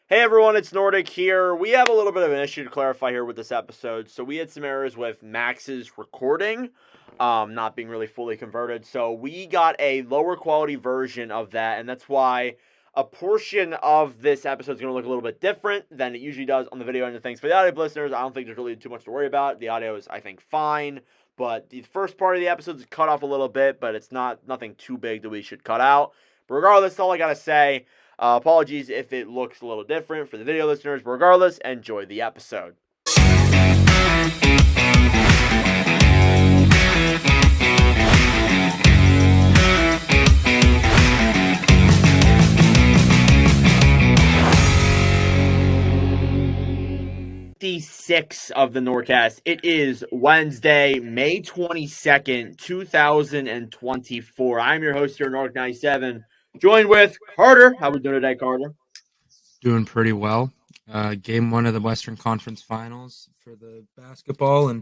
Hey everyone, it's Nordic here. We have a little bit of an issue to clarify here with this episode. So we had some errors with Max's recording, not being really fully converted. So we got a lower quality version of that, and that's why a portion of this episode is going to look a little bit different than it usually does on the video end of things. For the audio listeners, I don't think there's really too much to worry about. The audio is, I think, fine, but the first part of the episode is cut off a little bit, but it's nothing too big that we should cut out. But regardless, all I got to say, apologies if it looks a little different for the video listeners, but regardless, enjoy the episode. EP56 of the NordCast. It is Wednesday, May 22nd, 2024. I'm your host here, Nordic 97. Joined with Carter. How are we doing today, Carter? Doing pretty well. Game 1 of the Western Conference Finals for the basketball and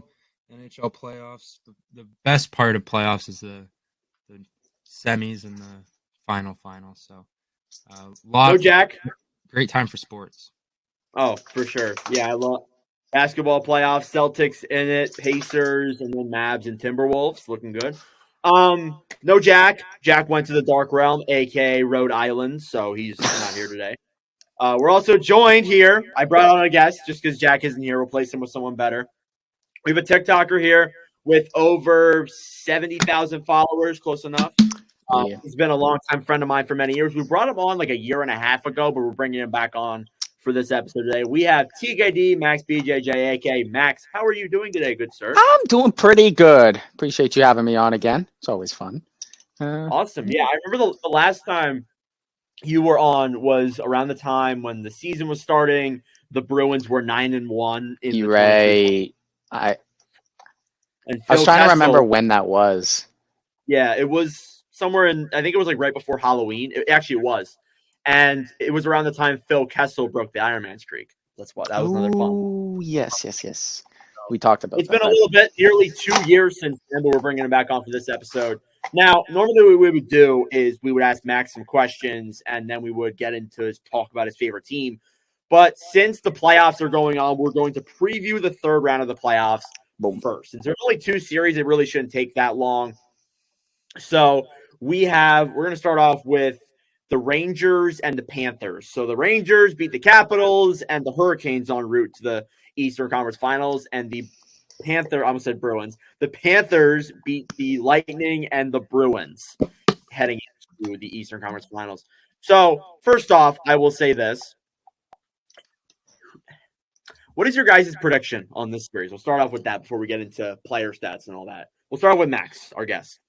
NHL playoffs. The best part of playoffs is the semis and the final. So, No Jack. Great time for sports. Oh, for sure. Yeah, I love basketball playoffs. Celtics in it, Pacers, and then Mavs and Timberwolves. Looking good. No Jack. Jack went to the Dark Realm, aka Rhode Island, so he's not here today. We're also joined here. I brought on a guest just because Jack isn't here. Replace him with someone better. We have a TikToker here with over 70,000 followers, close enough. He's been a longtime friend of mine for many years. We brought him on like a year and a half ago, but we're bringing him back on for this episode today. We have Tkdmaxbjj, aka Max. How are you doing today, good sir? I'm doing pretty good. Appreciate you having me on again. It's always fun. Awesome. Yeah, I remember the last time you were on was around the time when the season was starting. The Bruins were 9-1. You're right. I was trying to remember when that was. Yeah, it was somewhere in, I think it was like right before Halloween. It actually was. And it was around the time Phil Kessel broke the Ironman streak. That was another fun. Oh, yes. We talked about It's been a little bit, nearly 2 years since then, but we're bringing him back on for this episode. Now, normally what we would do is we would ask Max some questions, and then we would get into his talk about his favorite team. But since the playoffs are going on, we're going to preview the third round of the playoffs first. Since there's only 2 series, it really shouldn't take that long. So we're going to start off with the Rangers and the Panthers. So the Rangers beat the Capitals and the Hurricanes en route to the Eastern Conference Finals, and the Bruins. The Panthers beat the Lightning and the Bruins heading into the Eastern Conference Finals. So first off, I will say this. What is your guys' prediction on this series? We'll start off with that before we get into player stats and all that. We'll start with Max, our guest.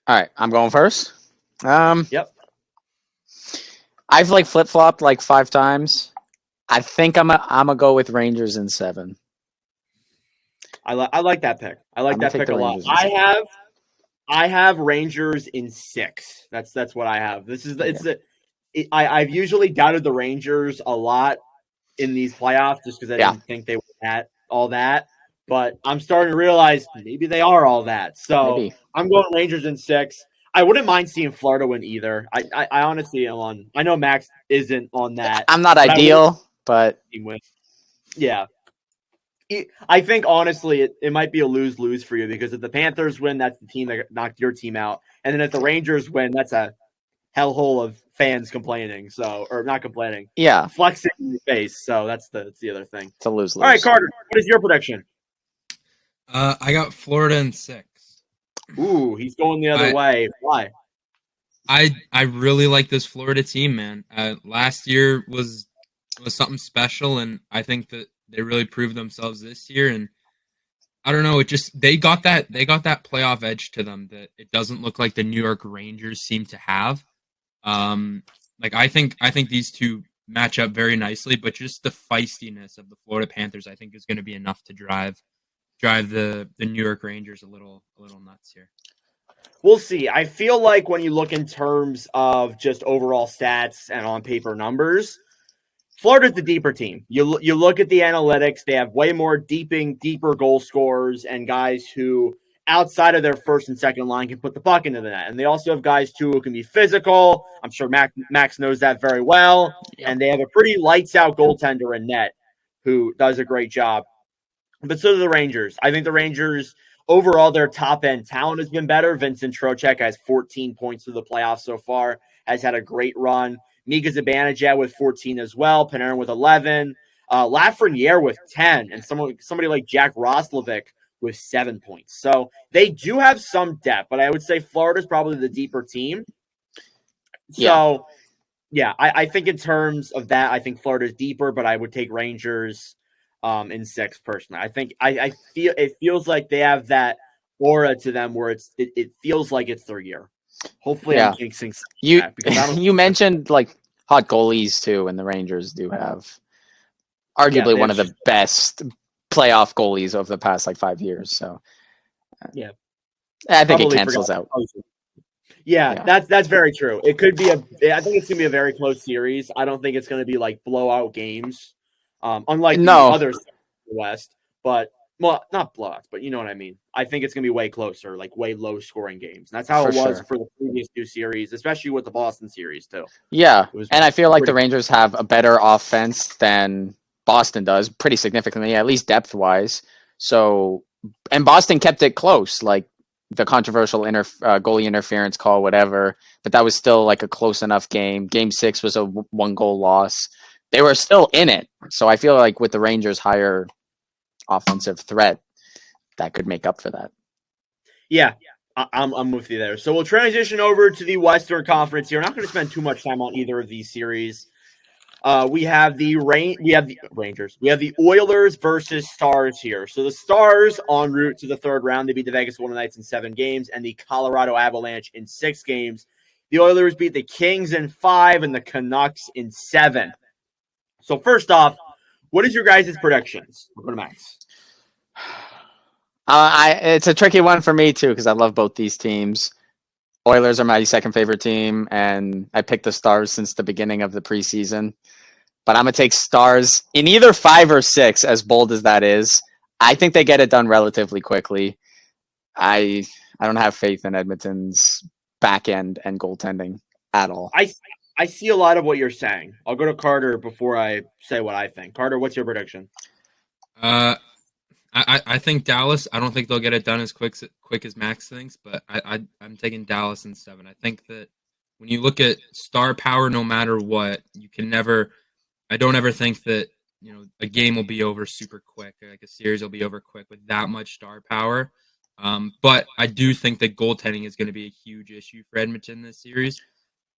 All right, I'm going first. Yep. I've flip-flopped 5 times. I think I'm gonna go with Rangers in 7. I like that pick. I like that pick a lot. I have Rangers in 6. That's what I have. I've usually doubted the Rangers a lot in these playoffs just because I didn't think they were at all that. But I'm starting to realize maybe they are all that. So maybe. I'm going Rangers in 6. I wouldn't mind seeing Florida win either. I honestly am on. I know Max isn't on that. I'm not ideal, but yeah. I think, honestly, it might be a lose-lose for you because if the Panthers win, that's the team that knocked your team out. And then if the Rangers win, that's a hellhole of fans complaining. Or not complaining. Yeah. Flexing in your face. So that's the other thing. It's a lose-lose. All right, Carter, what is your prediction? I got Florida in 6. Ooh, he's going the other way. Why? I really like this Florida team, man. Last year was something special, and I think that they really proved themselves this year. And I don't know, they got that playoff edge to them that it doesn't look like the New York Rangers seem to have. I think these two match up very nicely, but just the feistiness of the Florida Panthers, I think, is going to be enough to drive the New York Rangers a little nuts here. We'll see. I feel like when you look in terms of just overall stats and on paper numbers, Florida's the deeper team. You look at the analytics; they have way more deeper goal scorers and guys who outside of their first and second line can put the puck into the net. And they also have guys, too, who can be physical. I'm sure Max knows that very well. Yep. And they have a pretty lights-out goaltender in net who does a great job. But so do the Rangers. I think the Rangers, overall, their top-end talent has been better. Vincent Trocheck has 14 points through the playoffs so far, has had a great run. Mika Zibanejad with 14 as well. Panarin with 11. Lafreniere with 10. And somebody like Jack Roslovic with 7 points. So they do have some depth, but I would say Florida's probably the deeper team. So, I think in terms of that, I think Florida's deeper, but I would take Rangers in 6 personally. I think I feel it feels like they have that aura to them where it feels like it's their year. Hopefully, I'm jinxing you mentioned like hot goalies too, and the Rangers do have arguably one of the best playoff goalies of the past like 5 years. So I think it cancels out. That's very true. It could be I think it's gonna be a very close series. I don't think it's gonna be like blowout games, unlike the others in the West. But not blowouts, but you know what I mean. I think it's gonna be way closer, like way low scoring games. And that's how it was for the previous 2 series, especially with the Boston series too. Yeah, and I feel like the Rangers have a better offense than Boston does, pretty significantly, at least depth wise. So, and Boston kept it close, like the controversial goalie interference call, whatever. But that was still like a close enough game. Game 6 was a 1-goal loss. They were still in it. So I feel like with the Rangers' higher offensive threat, that could make up for that. Yeah, I'm with you there. So we'll transition over to the Western Conference here. We're not going to spend too much time on either of these series. We have the Rangers. We have the Oilers versus Stars here. So the Stars en route to the 3rd round. They beat the Vegas Golden Knights in 7 games and the Colorado Avalanche in 6 games. The Oilers beat the Kings in 5 and the Canucks in 7. So first off, what is your guys' predictions? We'll go to Max. It's a tricky one for me too because I love both these teams. Oilers are my second favorite team, and I picked the Stars since the beginning of the preseason. But I'm going to take Stars in either 5 or 6, as bold as that is. I think they get it done relatively quickly. I don't have faith in Edmonton's back end and goaltending at all. I see a lot of what you're saying. I'll go to Carter before I say what I think. Carter, what's your prediction? I think Dallas. I don't think they'll get it done as quick as Max thinks, but I'm taking Dallas in 7. I think that when you look at star power, no matter what, you can never. I don't ever think that a game will be over super quick. Like a series will be over quick with that much star power. But I do think that goaltending is going to be a huge issue for Edmonton this series.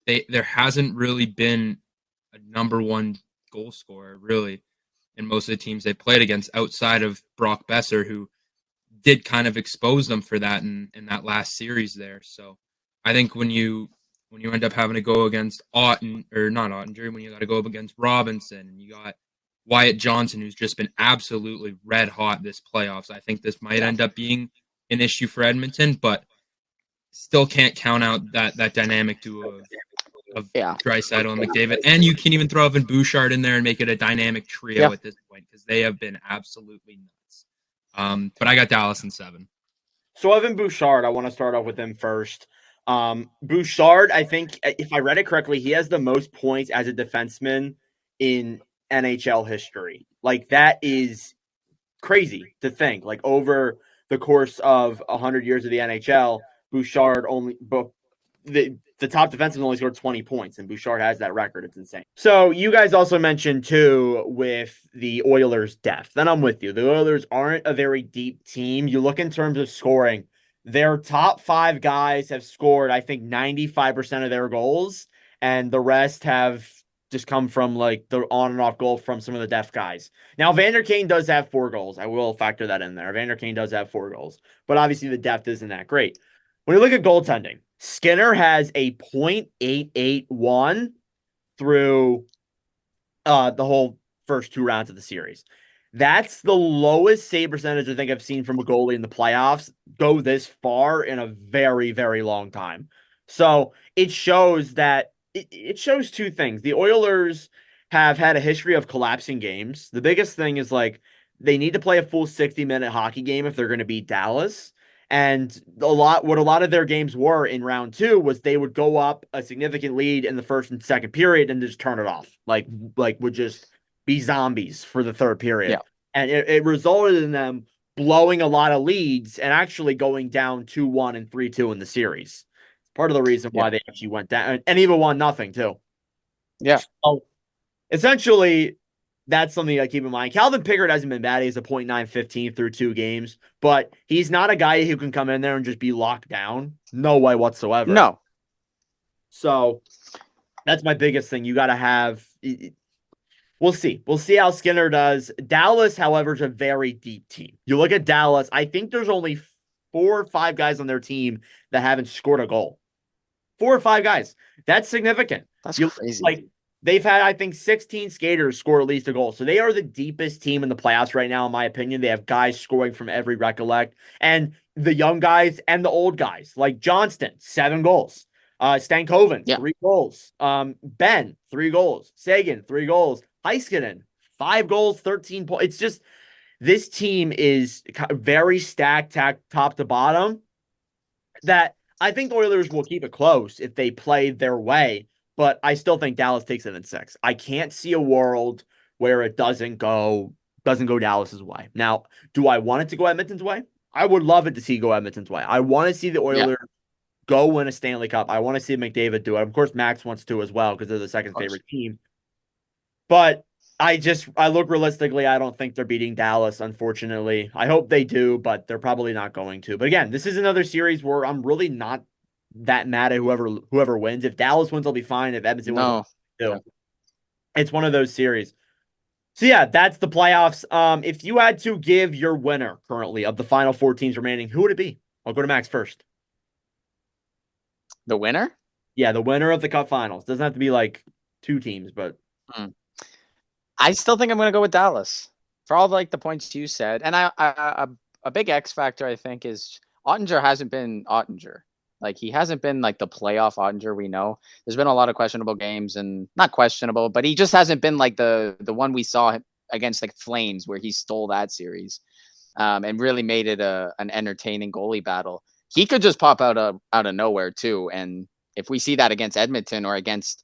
There hasn't really been a number 1 goal scorer really in most of the teams they played against outside of Brock Besser, who did kind of expose them for that in that last series there. So I think when you end up having to go against when you got to go up against Robinson and you got Wyatt Johnson, who's just been absolutely red hot this playoffs, I think this might end up being an issue for Edmonton, but still can't count out that dynamic duo of Draisaitl and McDavid. And you can even throw Evan Bouchard in there and make it a dynamic trio at this point because they have been absolutely nuts. But I got Dallas in 7. So Evan Bouchard, I want to start off with him first. Bouchard, I think, if I read it correctly, he has the most points as a defenseman in NHL history. Like, that is crazy to think. Like, over the course of 100 years of the NHL, Bouchard the top defenseman only scored 20 points, and Bouchard has that record. It's insane. So you guys also mentioned, too, with the Oilers' depth. Then I'm with you. The Oilers aren't a very deep team. You look in terms of scoring. Their top 5 guys have scored, I think, 95% of their goals, and the rest have just come from, like, the on and off goal from some of the depth guys. Now, Vander Kane does have 4 goals. I will factor that in there. Vander Kane does have 4 goals, but obviously the depth isn't that great. When you look at goaltending, Skinner has a .881 through the whole first 2 rounds of the series. That's the lowest save percentage I think I've seen from a goalie in the playoffs go this far in a very, very long time. So it shows that it shows 2 things. The Oilers have had a history of collapsing games. The biggest thing is, like, they need to play a full 60-minute hockey game if they're going to beat Dallas. And what a lot of their games were in round two was they would go up a significant lead in the first and second period and just turn it off. Like would just be zombies for the third period. Yeah. And it resulted in them blowing a lot of leads and actually going down 2-1 and 3-2 in the series. Part of the reason why they actually went down and even 1-0 too. Yeah. So essentially, that's something I keep in mind. Calvin Pickard hasn't been bad. He's a .915 through 2 games, but he's not a guy who can come in there and just be locked down. No way whatsoever. No. So that's my biggest thing. You got to have. We'll see. We'll see how Skinner does. Dallas, however, is a very deep team. You look at Dallas, I think there's only 4 or 5 guys on their team that haven't scored a goal. 4 or 5 guys. That's significant. That's crazy. Like, they've had, I think, 16 skaters score at least a goal. So they are the deepest team in the playoffs right now, in my opinion. They have guys scoring from every recollect. And the young guys and the old guys, like Johnston, 7 goals. Stankoven, 3 goals. Ben, 3 goals. Sagan, 3 goals. Heiskanen, 5 goals, 13 points. It's just, this team is very stacked top to bottom, that I think the Oilers will keep it close if they play their way, but I still think Dallas takes it in 6. I can't see a world where it doesn't go Dallas's way. Now, do I want it to go Edmonton's way? I would love it to see go Edmonton's way. I want to see the Oilers go win a Stanley Cup. I want to see McDavid do it. Of course, Max wants to as well because they're the second favorite team. But I look realistically, I don't think they're beating Dallas, unfortunately. I hope they do, but they're probably not going to. But again, this is another series where I'm really not that mad at whoever wins. If Dallas wins, I'll be fine. If Edmonton wins, I'll be fine. It's one of those series. So yeah, that's the playoffs. If you had to give your winner currently of the final 4 teams remaining, who would it be? I'll go to Max first. The winner? Yeah, the winner of the Cup Finals. Doesn't have to be like 2 teams, but I still think I'm going to go with Dallas for all the points you said. And a big X factor, I think, is Ottinger hasn't been Ottinger. Like, he hasn't been like the playoff Ottinger we know. There's been a lot of questionable games, and not questionable, but he just hasn't been like the one we saw against the Flames where he stole that series and really made it an entertaining goalie battle. He could just pop out of nowhere too. And if we see that against Edmonton or against,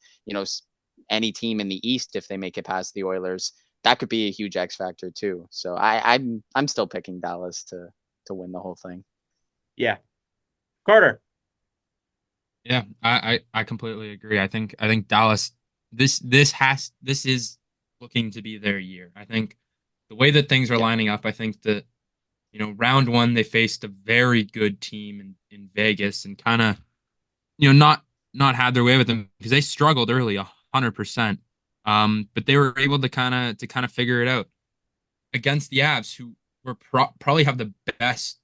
any team in the East, if they make it past the Oilers, that could be a huge X factor too. So I'm still picking Dallas to win the whole thing. Yeah. Carter. Yeah, I completely agree. I think Dallas, this is looking to be their year. I think the way that things are lining up, I think that, round 1 they faced a very good team in Vegas and kind of, not had their way with them because they struggled early 100%. But they were able to kind of figure it out against the Avs, who were probably have the best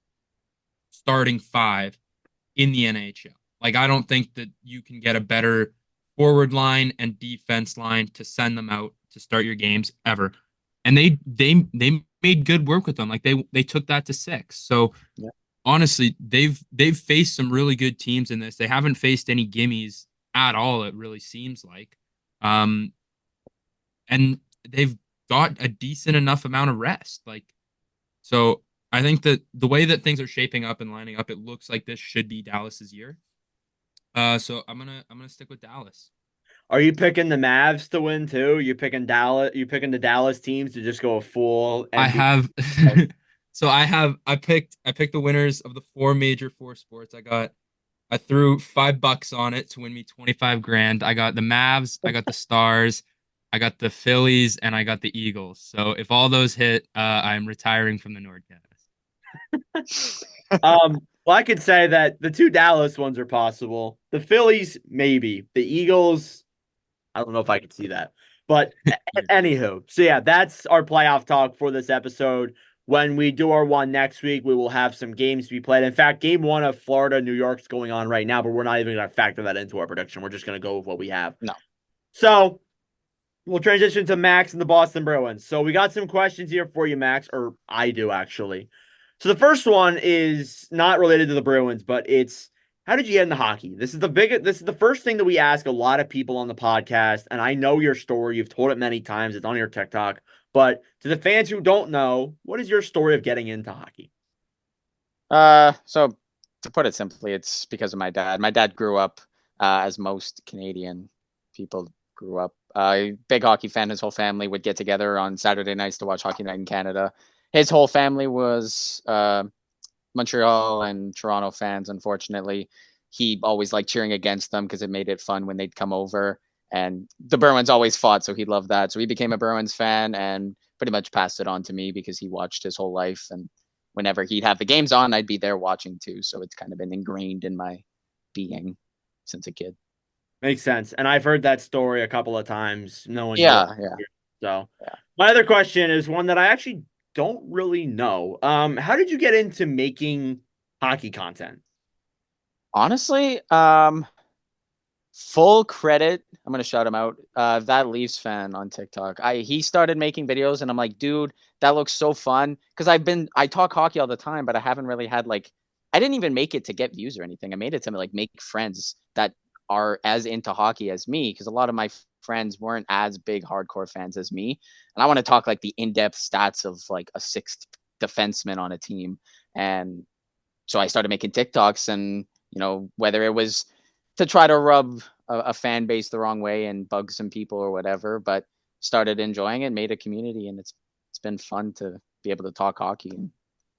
starting 5 in the NHL. Like, I don't think that you can get a better forward line and defense line to send them out to start your games ever. And they made good work with them. Like, they took that to 6. So honestly, they've faced some really good teams in this. They haven't faced any gimmies at all, it really seems like. And they've got a decent enough amount of rest. So I think that the way that things are shaping up and lining up, it looks like this should be Dallas's year. So I'm gonna stick with Dallas. Are you picking the Mavs to win too? You picking Dallas? You picking the Dallas teams to just go a full? MVP? I have. So I picked the winners of the 4 major sports. I threw $5 on it to win me 25 grand. I got the Mavs, I got the Stars, I got the Phillies, and I got the Eagles. So if all those hit, I'm retiring from the NordCast. Well, I could say that the 2 Dallas ones are possible. The Phillies, maybe. The Eagles, I don't know if I could see that. But anywho, so yeah, that's our playoff talk for this episode. When we do our one next week, we will have some games to be played. In fact, game 1 of Florida, New York is going on right now, but we're not even going to factor that into our prediction. We're just going to go with what we have. No. So we'll transition to Max and the Boston Bruins. So we got some questions here for you, Max, or I do actually. So the first one is not related to the Bruins, but it's how did you get into hockey? This is the first thing that we ask a lot of people on the podcast, and I know your story. You've told it many times. It's on your TikTok. But to the fans who don't know, what is your story of getting into hockey? So to put it simply, it's because of my dad. My dad grew up as most Canadian people grew up. Big hockey fan. His whole family would get together on Saturday nights to watch Hockey Night in Canada. His whole family was Montreal and Toronto fans. Unfortunately, he always liked cheering against them because it made it fun when they'd come over. And the Bruins always fought, so he loved that. So he became a Bruins fan and pretty much passed it on to me because he watched his whole life. And whenever he'd have the games on, I'd be there watching too. So it's kind of been ingrained in my being since a kid. Makes sense. And I've heard that story a couple of times, knowing you. Yeah, yeah. So Yeah. my other question is one that I actually don't really know. How did you get into making hockey content? Honestly, full credit. I'm gonna shout him out. That Leafs fan on TikTok. He started making videos, and I'm like, dude, that looks so fun. Because I talk hockey all the time, but I haven't really had like, I didn't even make it to get views or anything. I made it to like make friends that are as into hockey as me. Because a lot of my friends weren't as big hardcore fans as me, and I want to talk like the in-depth stats of like a sixth defenseman on a team. And so I started making TikToks, and whether it was to try to rub a fan base the wrong way and bug some people or whatever, but started enjoying it, made a community, and it's been fun to be able to talk hockey and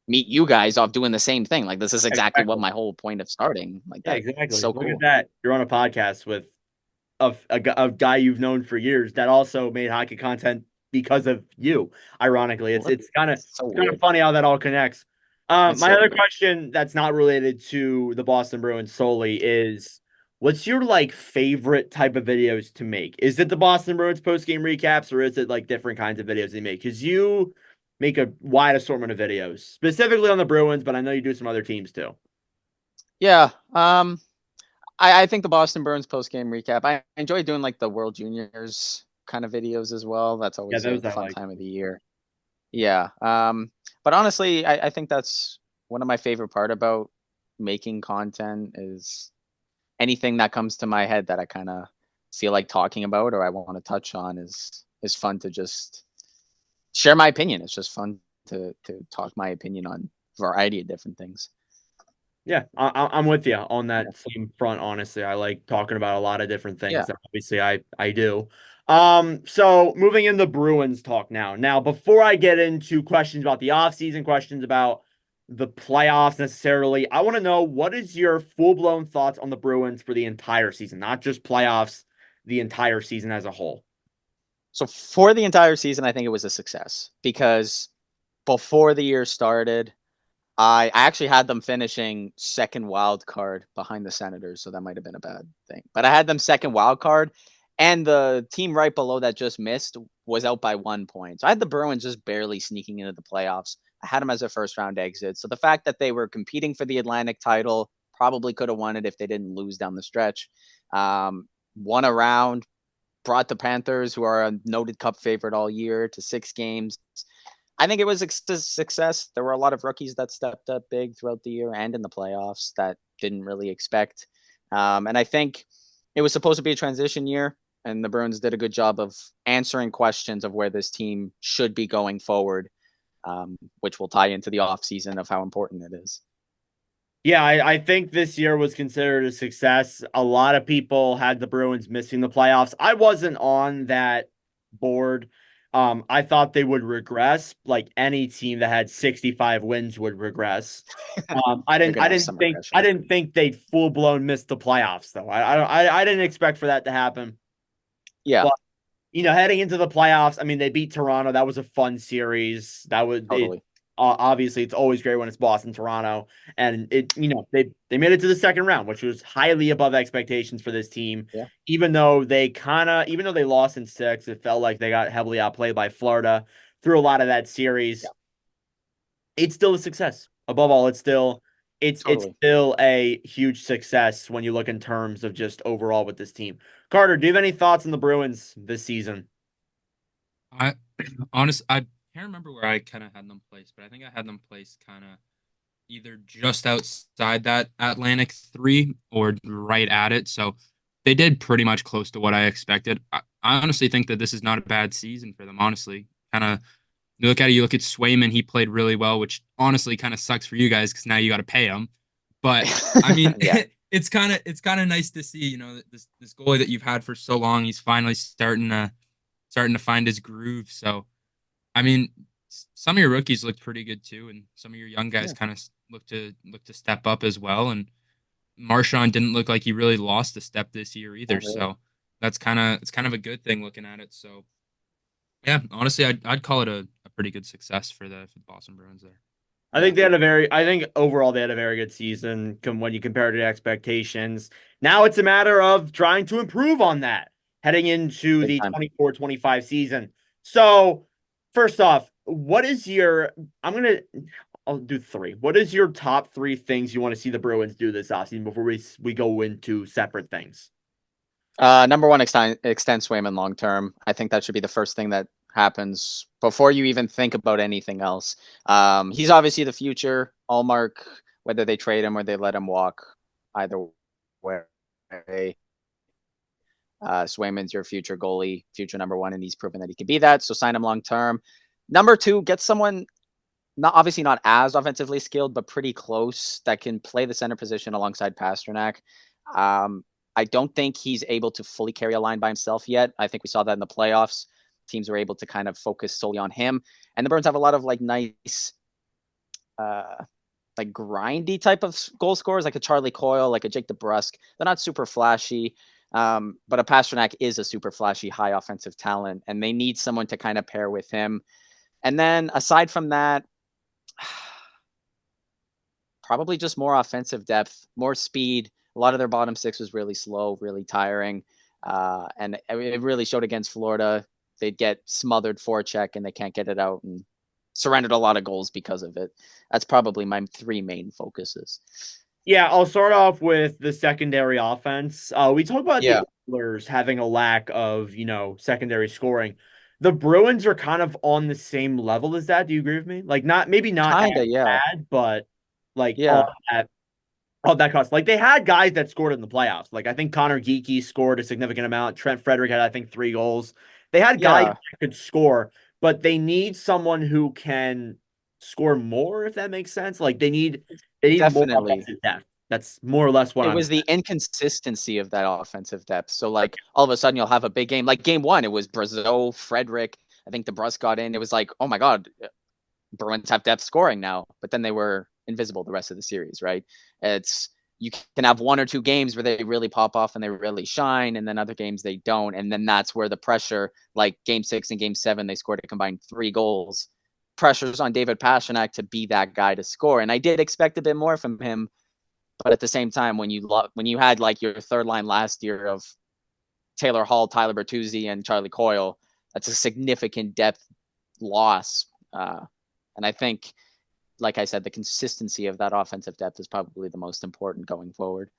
meet you guys off doing the same thing. Like this is exactly what my whole point of starting. Like Yeah, that. exactly. So Look at cool. that. You're on a podcast with a guy you've known for years that also made hockey content because of you. Ironically, it's kind of So kind of weird. funny how that all connects. It's My so other weird. question that's not related to the Boston Bruins solely is, what's your like favorite type of videos to make? Is it the Boston Bruins post game recaps, or is it like different kinds of videos they make? Because you make a wide assortment of videos, specifically on the Bruins, but I know you do some other teams too. Yeah. I think the Boston Bruins post game recap. I enjoy doing like the World Juniors kind of videos as well. That's Yeah, always a those I fun like. time of the year. Yeah. But honestly, I think that's one of my favorite part about making content is anything that comes to my head that I kind of feel like talking about or I want to touch on is fun to just share my opinion. It's just fun to talk my opinion on a variety of different things. Yeah, I'm with you on Yeah. that same front. Honestly, I like talking about a lot of different Yeah. things. Obviously, I do. So moving into Bruins talk now. Now, before I get into questions about the offseason, questions about the playoffs necessarily, I want to know, what is your full blown thoughts on the Bruins for the entire season, not just playoffs, the entire season as a whole. So for the entire season, I think it was a success because before the year started, I actually had them finishing second wild card behind the Senators, so that might have been a bad thing. But I had them second wild card, and the team right below that just missed was out by 1 point. So I had the Bruins just barely sneaking into the playoffs. I had them as a first round exit. So the fact that they were competing for the Atlantic title, probably could have won it if they didn't lose down the stretch. Won a round, brought the Panthers, who are a noted cup favorite all year, to 6 games. I think it was a success. There were a lot of rookies that stepped up big throughout the year and in the playoffs that didn't really expect. And I think it was supposed to be a transition year, and the Bruins did a good job of answering questions of where this team should be going forward, which will tie into the offseason of how important it is. Yeah, I think this year was considered a success. A lot of people had the Bruins missing the playoffs. I wasn't on that board. I thought they would regress, like any team that had 65 wins would regress. I They're didn't, going I to have didn't some think, I regression. didn't think they'd full blown miss the playoffs though. I didn't expect for that to happen. Yeah, But heading into the playoffs, I mean, they beat Toronto. That was a fun series. That was it. totally. Obviously, it's always great when it's Boston, Toronto, and they made it to the second round, which was highly above expectations for this team. Yeah, Even though they lost in six, it felt like they got heavily outplayed by Florida through a lot of that yeah, series. It's still a success. Above all, it's totally. still a huge success when you look in terms of just overall with this team. Carter, do you have any thoughts on the Bruins this season? I I can't remember where I kind of had them placed, but I think I had them placed kind of either just outside that Atlantic three or right at it. So they did pretty much close to what I expected. I honestly think that this is not a bad season for them. Honestly, kind of you look at Swayman, he played really well, which honestly kind of sucks for you guys because now you got to pay him. But I mean, Yeah. it's kind of nice to see, this goalie that you've had for so long, he's finally starting to find his groove. So, I mean, some of your rookies looked pretty good too, and some of your young guys Yeah. kind of look to step up as well. And Marchand didn't look like he really lost a step this year either. Really. So it's kind of a good thing looking at it. So yeah, honestly, I'd call it a pretty good success for the Boston Bruins there. I think they had a very, I think overall they had a very good season when you compare it to expectations. Now it's a matter of trying to improve on that heading into Big the time. 24-25 season. So, first off, I'll do three. What is your top three things you want to see the Bruins do this offseason before we go into separate things? Number one, extend Swayman long term. I think that should be the first thing that happens before you even think about anything else. He's obviously the future. Allmark, whether they trade him or they let him walk, either way. Swayman's your future goalie, future number one, and he's proven that he can be that. So sign him long term. Number two, get someone obviously not as offensively skilled, but pretty close that can play the center position alongside Pasternak. I don't think he's able to fully carry a line by himself yet. I think we saw that in the playoffs. Teams were able to kind of focus solely on him. And the Bruins have a lot of like nice, like grindy type of goal scorers, like a Charlie Coyle, like a Jake DeBrusk. They're not super flashy, but a Pasternak is a super flashy, high offensive talent, and they need someone to kind of pair with him. And then aside from that, probably just more offensive depth, more speed. A lot of their bottom six was really slow, really tiring. And it really showed against Florida. They'd get smothered forecheck and they can't get it out and surrendered a lot of goals because of it. That's probably my three main focuses. Yeah, I'll start off with the secondary offense. We talked about the Oilers having a lack of, secondary scoring. The Bruins are kind of on the same level as that. Do you agree with me? Like, maybe not Kinda, as yeah. bad, but like Yeah. all that cost. Like they had guys that scored in the playoffs. Like I think Connor Geeky scored a significant amount. Trent Frederick had, I think, 3 goals. They had guys that could score, but they need someone who can score more, if that makes sense. Like they need more Definitely. offensive depth. That's more or less what It was the inconsistency of that offensive depth. So like all of a sudden you'll have a big game. Like game one, it was Brazeau, Frederick. I think DeBrusk got in. It was like, oh my God, Bruins have depth scoring now. But then they were invisible the rest of the series, right? You can have 1 or 2 games where they really pop off and they really shine, and then other games they don't. And then that's where the pressure, like game 6 and game 7, they scored a combined 3 goals. Pressure's on David Pastrnak to be that guy to score. And I did expect a bit more from him. But at the same time, when you had like your third line last year of Taylor Hall, Tyler Bertuzzi, and Charlie Coyle, that's a significant depth loss. And I think, like I said, the consistency of that offensive depth is probably the most important going forward.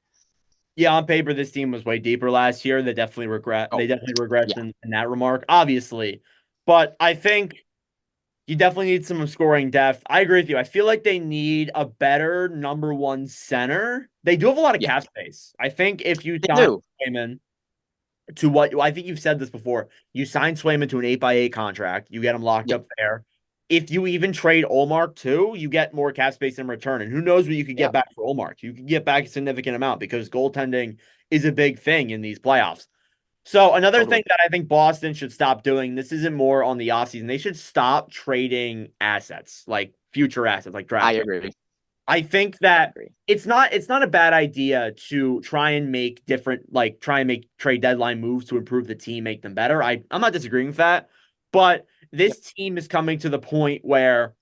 Yeah, on paper, this team was way deeper last year. They definitely regressed in that remark, obviously. But I think you definitely need some scoring depth. I agree with you. I feel like they need a better number one center. They do have a lot of cap space. I think if you sign Swayman to what I think you've said this before, you sign Swayman to an 8x8 contract, you get him locked up there. If you even trade Ullmark too, you get more cap space in return. And who knows what you could get back for Ullmark? You could get back a significant amount because goaltending is a big thing in these playoffs. So another thing that I think Boston should stop doing, this isn't more on the offseason, they should stop trading assets, like future assets, like draft. I agree. I think that it's not a bad idea to try and make trade deadline moves to improve the team, make them better. I'm not disagreeing with that, but this team is coming to the point where,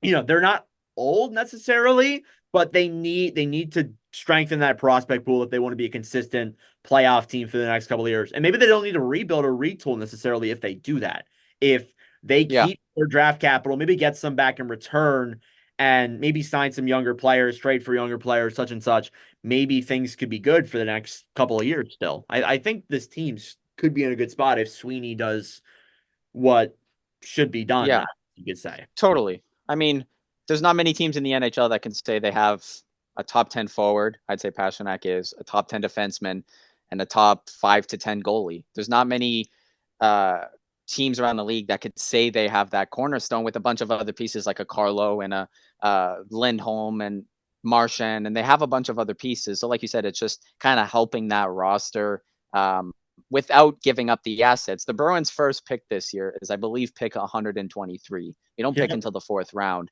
they're not old necessarily, but they need to strengthen that prospect pool if they want to be a consistent playoff team for the next couple of years. And maybe they don't need to rebuild or retool necessarily if they do that. If they keep their draft capital, maybe get some back in return and maybe sign some younger players, trade for younger players, such and such, maybe things could be good for the next couple of years still. I think this team could be in a good spot if Sweeney does what should be done, you could say. Totally. I mean, there's not many teams in the NHL that can say they have a top 10 forward. I'd say Pastrnak is a top 10 defenseman and a top 5 to 10 goalie. There's not many teams around the league that could say they have that cornerstone with a bunch of other pieces like a Carlo and a Lindholm and Marchand, and they have a bunch of other pieces. So like you said, it's just kind of helping that roster without giving up the assets. The Bruins' first pick this year is, I believe, pick 123. You don't pick until the 4th round.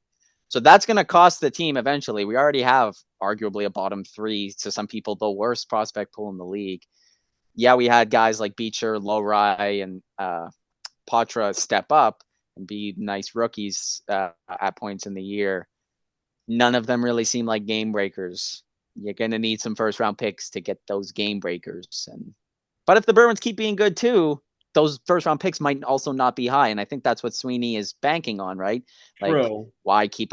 So that's going to cost the team eventually. We already have arguably a bottom 3, to some people, the worst prospect pool in the league. Yeah, we had guys like Beecher, Lowry, and Patra step up and be nice rookies at points in the year. None of them really seem like game breakers. You're going to need some first round picks to get those game breakers. But if the Bruins keep being good too, those first round picks might also not be high. And I think that's what Sweeney is banking on, right? True. Why keep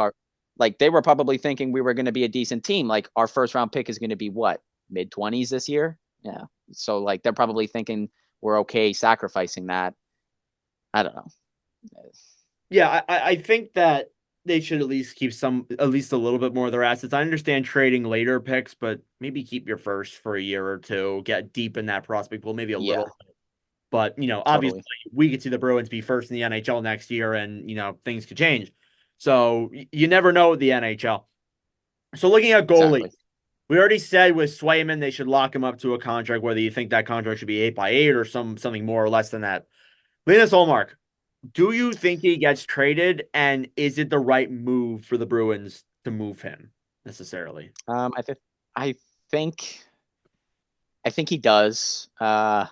they were probably thinking we were going to be a decent team. Like, our first round pick is going to be what? Mid-20s this year? Yeah. So they're probably thinking we're okay sacrificing that. I don't know. Yeah, I think that they should at least keep at least a little bit more of their assets. I understand trading later picks, but maybe keep your first for a year or two, get deep in that prospect pool, maybe a little. But, obviously we could see the Bruins be first in the NHL next year, and, things could change. So you never know with the NHL. So looking at goalies, we already said with Swayman, they should lock him up to a contract, whether you think that contract should be 8x8 or something more or less than that. Linus Ullmark, do you think he gets traded, and is it the right move for the Bruins to move him necessarily? I think he does. I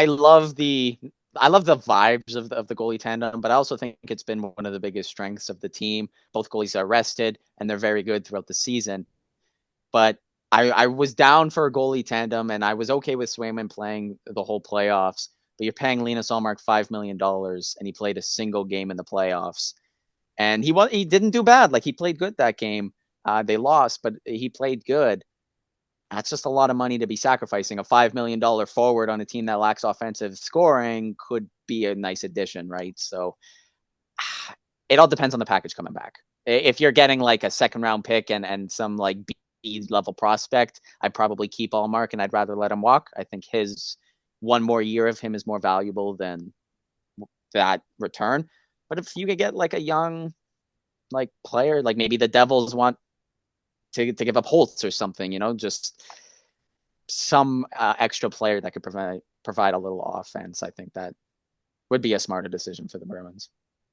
love the vibes of the goalie tandem, but I also think it's been one of the biggest strengths of the team. Both goalies are rested, and they're very good throughout the season. But I was down for a goalie tandem, and I was okay with Swayman playing the whole playoffs. But you're paying Linus Ullmark $5 million, and he played a single game in the playoffs. And he didn't do bad. Like, he played good that game. They lost, but he played good. That's just a lot of money to be sacrificing. A $5 million forward on a team that lacks offensive scoring could be a nice addition, right? So it all depends on the package coming back. If you're getting like a 2nd round pick and some like B level prospect, I'd probably keep Ullmark, and I'd rather let him walk. I think his one more year of him is more valuable than that return. But if you could get like a young player, like maybe the Devils want to give up Holtz or something, just some extra player that could provide a little offense, I think that would be a smarter decision for the Bruins.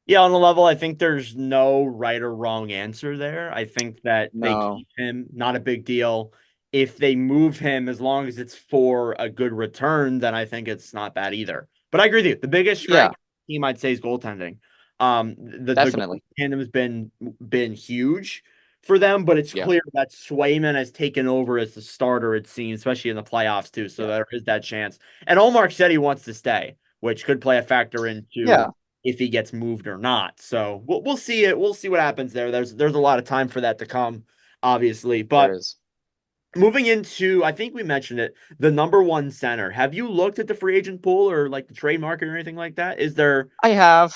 Yeah, on the level, I think there's no right or wrong answer there. I think that they keep him, not a big deal. If they move him, as long as it's for a good return, then I think it's not bad either. But I agree with you. The biggest strength of the team, I'd say, is goaltending. Definitely. The tandem has been huge for them, but it's clear that Swayman has taken over as the starter, it seems, especially in the playoffs too. So there is that chance. And Ullmark said he wants to stay, which could play a factor into if he gets moved or not. So we'll see it. We'll see what happens there. There's a lot of time for that to come, obviously. But moving into, I think we mentioned it, the number 1 center. Have you looked at the free agent pool or like the trade market or anything like that? Is there? I have.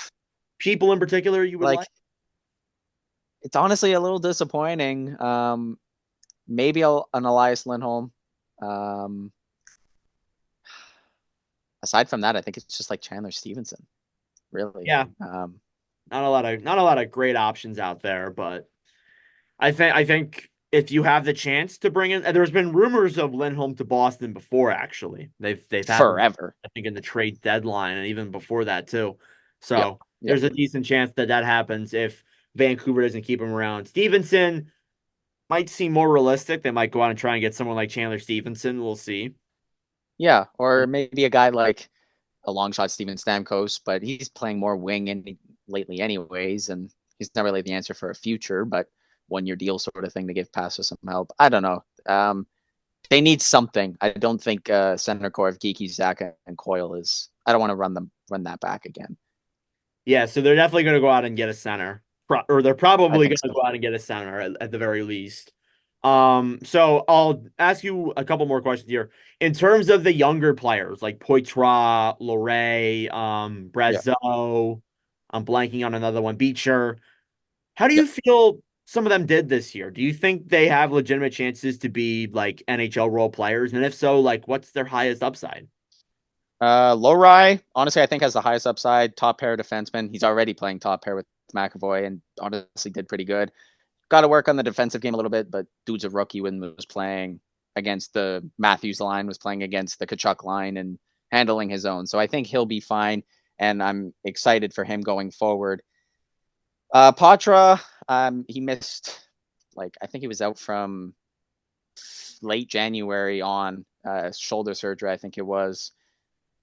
People in particular you would like? It's honestly a little disappointing. Maybe an Elias Lindholm. Aside from that, I think it's just like Chandler Stevenson. Really. Yeah. Not a lot of great options out there, but I think if you have the chance to bring in, there's been rumors of Lindholm to Boston before. Actually, they've had forever. I think in the trade deadline and even before that too. So there's a decent chance that happens if Vancouver doesn't keep him around. Stevenson might seem more realistic. They might go out and try and get someone like Chandler Stevenson. We'll see. Yeah, or maybe a guy like a long shot Steven Stamkos, but he's playing more wing lately anyways, and he's not really the answer for a future, but 1-year deal sort of thing to give Passer some help. I don't know. They need something. I don't think center core of Geeky, Zach, and Coyle is. I don't want to run that back again. Yeah, so they're definitely going to go out and get a center, or they're probably going to go out and get a center at the very least. So I'll ask you a couple more questions here. In terms of the younger players like Poitras, Loré, Brazeau, I'm blanking on another one, Beecher. How do you feel some of them did this year? Do you think they have legitimate chances to be like NHL role players? And if so, like what's their highest upside? Lowry, honestly, I think has the highest upside. Top pair defenseman. He's already playing top pair with McAvoy and honestly did pretty good. Got to work on the defensive game a little bit, but dude's a rookie when was playing against the Matthews line, was playing against the Kachuk line and handling his own. So I think he'll be fine, and I'm excited for him going forward. Patra, he missed, I think he was out from late January on shoulder surgery, I think it was.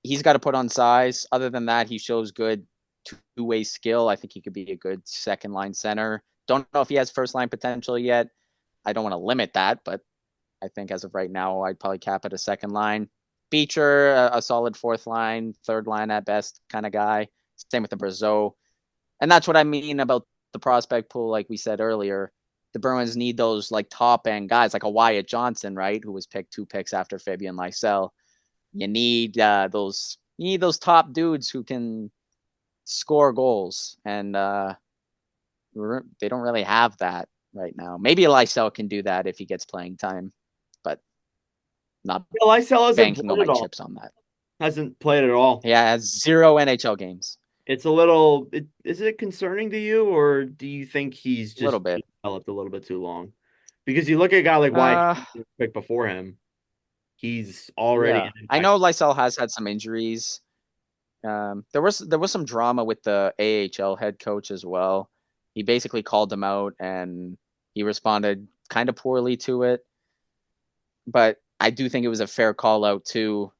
He's got to put on size. Other than that, he shows good two-way skill. I think he could be a good second line center. Don't know if he has first line potential yet. I don't want to limit that, but I think as of right now, I'd probably cap at a second line. Beecher, a solid fourth line, third line at best kind of guy. Same with the Brazeau. And that's what I mean about the prospect pool, like we said earlier. The Bruins need those top end guys, like a Wyatt Johnson, right, who was picked 2 picks after Fabian Lysell. You need those top dudes who can score goals, and they don't really have that right now. Maybe Lysell can do that if he gets playing time, but not Lysell hasn't banking all played my at all. chips on that. Hasn't played at all. Yeah, has 0 NHL games. It's a little. Is it concerning to you, or do you think he's just A little bit developed a little bit too long? Because you look at a guy like Wyatt pick before him, he's already. Yeah. I know Lysell has had some injuries. There was some drama with the AHL head coach as well. He basically called him out, and he responded kind of poorly to it. But I do think it was a fair call out too.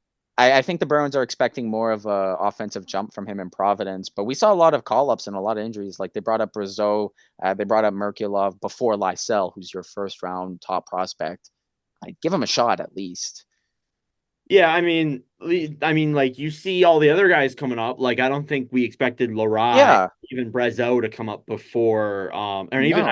I think the Bruins are expecting more of a offensive jump from him in Providence, but we saw a lot of call-ups and a lot of injuries. Like they brought up Brazeau, they brought up Merkulov before Lysell, who's your first-round top prospect. I'd give him a shot at least. Yeah, I mean, you see all the other guys coming up. Like, I don't think we expected Lowry, even Brazeau to come up before. Even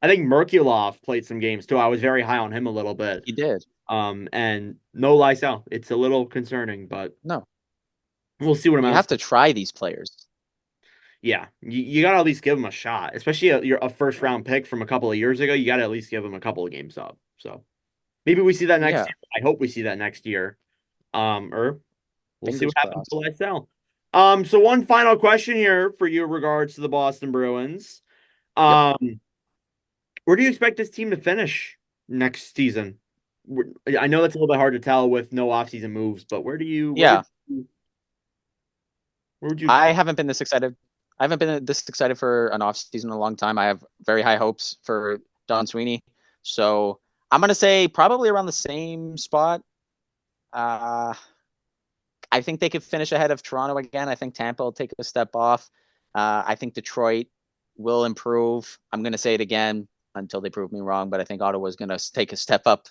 I think Merkulov played some games too. I was very high on him a little bit. He did. And no Lysell. It's a little concerning, but no, we'll see what you have to try these players. Yeah, you got to at least give them a shot, especially a first round pick from a couple of years ago. You got to at least give them a couple of games up. So maybe we see that next year. I hope we see that next year. Or we'll see what happens to Lysell. So one final question here for you regards to the Boston Bruins. Where do you expect this team to finish next season? I know that's a little bit hard to tell with no offseason moves, but where would you? I haven't been this excited. I haven't been this excited for an offseason in a long time. I have very high hopes for Don Sweeney. So I'm going to say probably around the same spot. I think they could finish ahead of Toronto again. I think Tampa will take a step off. I think Detroit will improve. I'm going to say it again until they prove me wrong, but I think Ottawa is going to take a step up.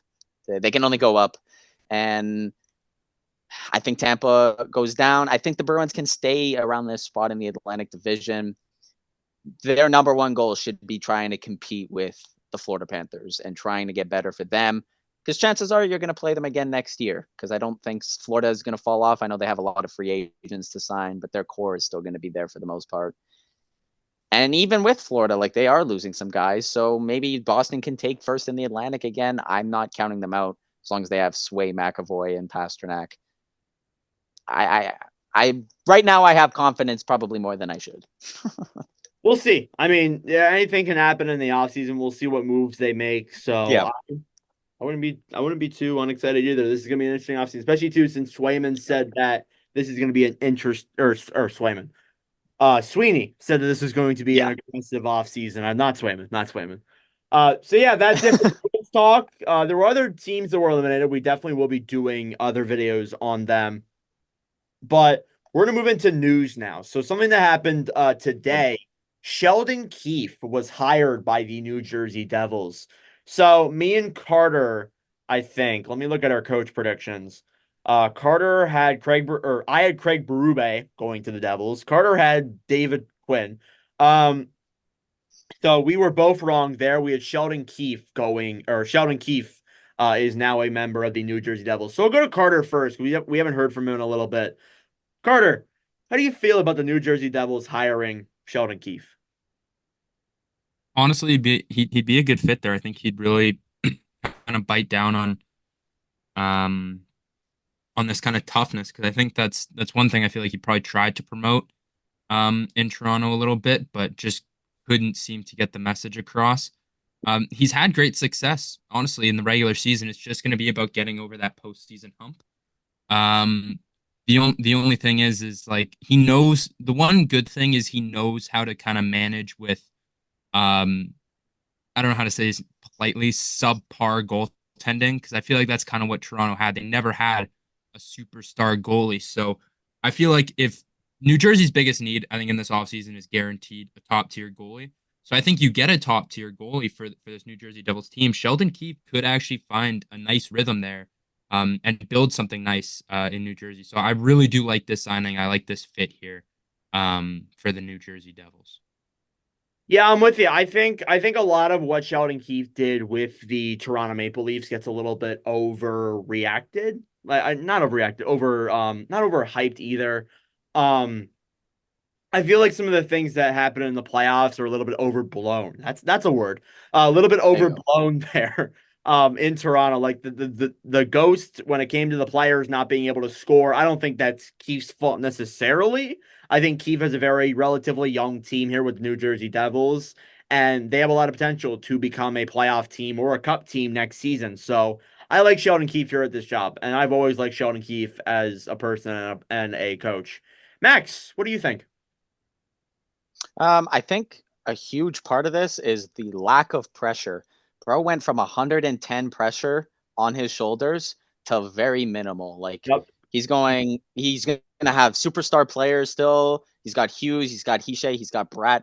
They can only go up. And I think Tampa goes down. I think the Bruins can stay around this spot in the Atlantic Division. Their number one goal should be trying to compete with the Florida Panthers and trying to get better for them. Because chances are you're going to play them again next year. Because I don't think Florida is going to fall off. I know they have a lot of free agents to sign, but their core is still going to be there for the most part. And even with Florida, they are losing some guys. So maybe Boston can take first in the Atlantic again. I'm not counting them out as long as they have Sway, McAvoy, and Pasternak. I right now I have confidence probably more than I should. We'll see. I mean, anything can happen in the offseason. We'll see what moves they make. So yeah. I wouldn't be too unexcited either. This is gonna be an interesting offseason, especially too since Swayman said that this is gonna be an Swayman. Sweeney said that this is going to be an aggressive offseason. I'm not Swayman. So yeah, that's it for this talk. There were other teams that were eliminated. We definitely will be doing other videos on them. But we're going to move into news now. So something that happened today, Sheldon Keefe was hired by the New Jersey Devils. So me and Carter, I think, let me look at our coach predictions. Carter had I had Craig Berube going to the Devils. Carter had David Quinn. So we were both wrong there. We had Sheldon Keefe Sheldon Keefe is now a member of the New Jersey Devils. So we'll go to Carter first. We haven't heard from him in a little bit. Carter, how do you feel about the New Jersey Devils hiring Sheldon Keefe? Honestly, he'd be a good fit there. I think he'd really kind of bite down on on this kind of toughness, because I think that's one thing I feel like he probably tried to promote in Toronto a little bit, but just couldn't seem to get the message across. He's had great success, honestly, in the regular season. It's just going to be about getting over that postseason hump. Um, the only thing is like he knows the one good thing is he knows how to kind of manage with um I don't know how to say this politely, subpar goaltending, because I feel like that's kind of what Toronto had. They never had a superstar goalie. So I feel like if New Jersey's biggest need, I think in this offseason is guaranteed a top tier goalie. So I think you get a top tier goalie for this New Jersey Devils team. Sheldon Keefe could actually find a nice rhythm there, and build something nice in New Jersey. So I really do like this signing. I like this fit here for the New Jersey Devils. Yeah, I'm with you. I think a lot of what Sheldon Keefe did with the Toronto Maple Leafs gets a little bit overreacted. Like not overreacted, not overhyped either. Um I feel like some of the things that happen in the playoffs are a little bit overblown. That's a word. A little bit There you go. overblown there. In Toronto, like the ghost when it came to the players not being able to score. I don't think that's Keefe's fault necessarily. I think Keefe has a very relatively young team here with the New Jersey Devils, and they have a lot of potential to become a playoff team or a cup team next season. So I like Sheldon Keefe here at this job, and I've always liked Sheldon Keefe as a person and a coach. Max, what do you think? I think a huge part of this is the lack of pressure. Bro went from 110 pressure on his shoulders to very minimal. Like Yep. he's going to have superstar players still. He's got Hughes, he's got Hishe, he's got Bratt.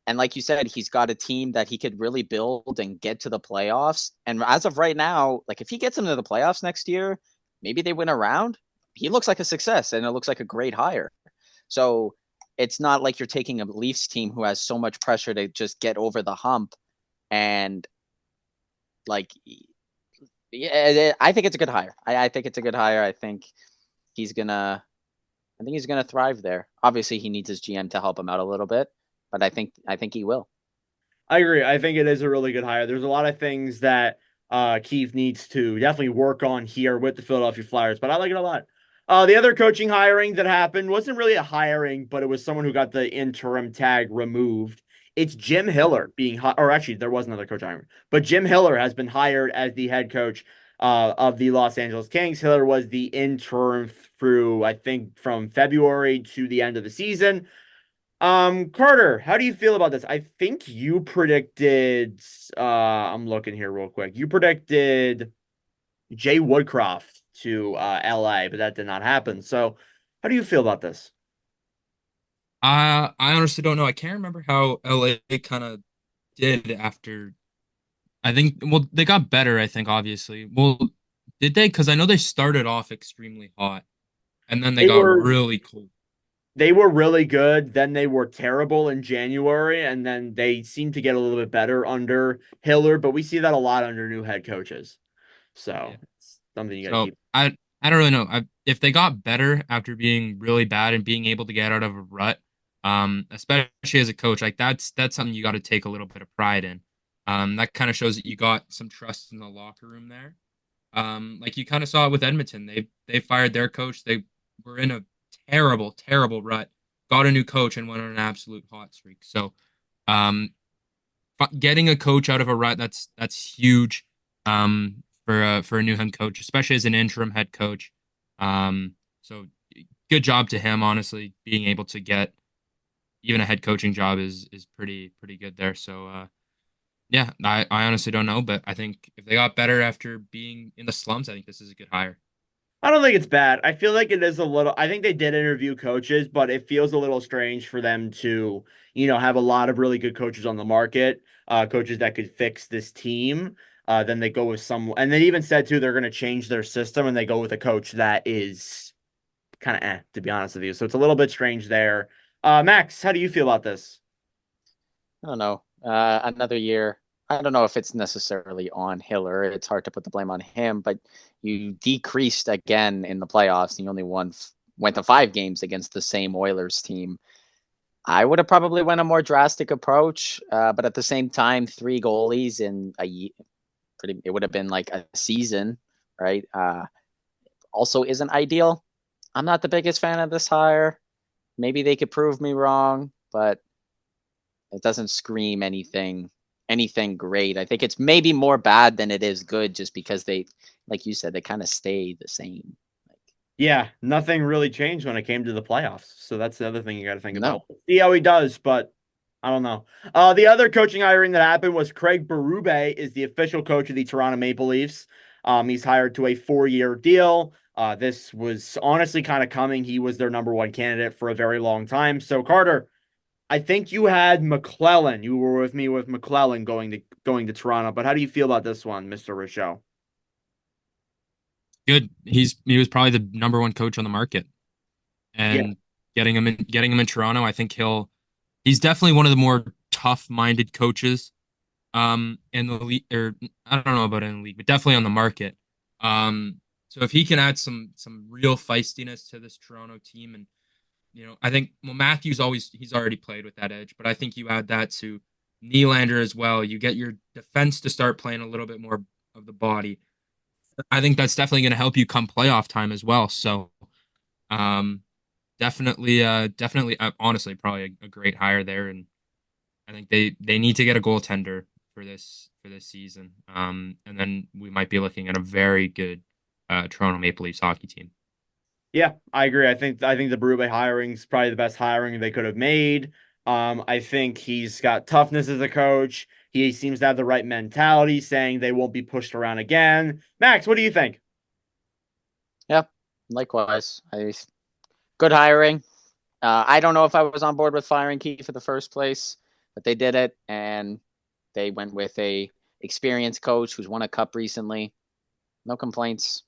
And like you said, he's got a team that he could really build and get to the playoffs. And as of right now, like if he gets them to the playoffs next year, maybe they win a round. He looks like a success and it looks like a great hire. So it's not like you're taking a Leafs team who has so much pressure to just get over the hump. And like, yeah, I think it's a good hire. I think it's a good hire. He's gonna, I think he's gonna thrive there. Obviously, he needs his GM to help him out a little bit, but I think he will. I agree. I think it is a really good hire. There's a lot of things that Keefe needs to definitely work on here with the Philadelphia Flyers, but I like it a lot. The other coaching hiring that happened wasn't really a hiring, but it was someone who got the interim tag removed. It's Jim Hiller being or actually there was another coach hiring, but Jim Hiller has been hired as the head coach of the Los Angeles Kings. Hiller was the interim through I think from February to the end of the season. Carter, how do you feel about this? I think you predicted I'm looking here real quick. You predicted Jay Woodcroft to LA, but that did not happen. So, how do you feel about this? I honestly don't know. I can't remember how LA kind of did after. I think well they got better. I think obviously. Well, did they? Because I know they started off extremely hot, and then they They got were really cold. they were really good, then they were terrible in January, and then they seemed to get a little bit better under Hiller, but we see that a lot under new head coaches. So, Yeah. it's something you got to So keep. I don't really know. If they got better after being really bad and being able to get out of a rut, especially as a coach, like that's something you got to take a little bit of pride in. That kind of shows that you got some trust in the locker room there. Like you kind of saw it with Edmonton. They fired their coach. They were in a terrible, terrible rut. Got a new coach and went on an absolute hot streak. So, um, getting a coach out of a rut that's huge. For a new head coach, especially as an interim head coach. So good job to him. Honestly, being able to get even a head coaching job is pretty good there. So yeah, I honestly don't know, but I think if they got better after being in the slumps, I think this is a good hire. I don't think it's bad. I feel like it is a little. I think they did interview coaches, but it feels a little strange for them to, have a lot of really good coaches on the market, coaches that could fix this team. Then they go with some, and they even said too they're going to change their system, and they go with a coach that is kind of to be honest with you. So it's a little bit strange there. Max, how do you feel about this? I don't know. Another year. I don't know if it's necessarily on Hiller. It's hard to put the blame on him, but you decreased again in the playoffs. And you only went to 5 games against the same Oilers team. I would have probably went a more drastic approach, but at the same time, 3 goalies in a year, it would have been like a season, right? also isn't ideal. I'm not the biggest fan of this hire. Maybe they could prove me wrong, but it doesn't scream anything great. I think it's maybe more bad than it is good, just because they, like you said, they kind of stay the same. Yeah, nothing really changed when it came to the playoffs. So that's the other thing you got to think about. No. See how he does, but I don't know. The other coaching hiring that happened was Craig Berube is the official coach of the Toronto Maple Leafs. He's hired to a 4-year deal. This was honestly kind of coming. He was their number one candidate for a very long time. So Carter, I think you had McClellan. You were with me with McClellan going to Toronto. But how do you feel about this one, Mr. Rochelle? Good. He was probably the number one coach on the market, and getting him in Toronto, I think he's definitely one of the more tough-minded coaches in the league, or I don't know about in the league, but definitely on the market. So if he can add some real feistiness to this Toronto team, and I think Matthews he's already played with that edge, but I think you add that to Nylander as well. You get your defense to start playing a little bit more of the body. I think that's definitely going to help you come playoff time as well. So, definitely, honestly, probably a great hire there, and I think they need to get a goaltender for this season. And then we might be looking at a very good Toronto Maple Leafs hockey team. Yeah, I agree. I think the Berube hiring is probably the best hiring they could have made. I think he's got toughness as a coach. He seems to have the right mentality, saying they won't be pushed around again. Max, what do you think? Yeah, likewise. Good hiring. I don't know if I was on board with firing Keefe for the first place, but they did it, and they went with a experienced coach who's won a cup recently. No complaints.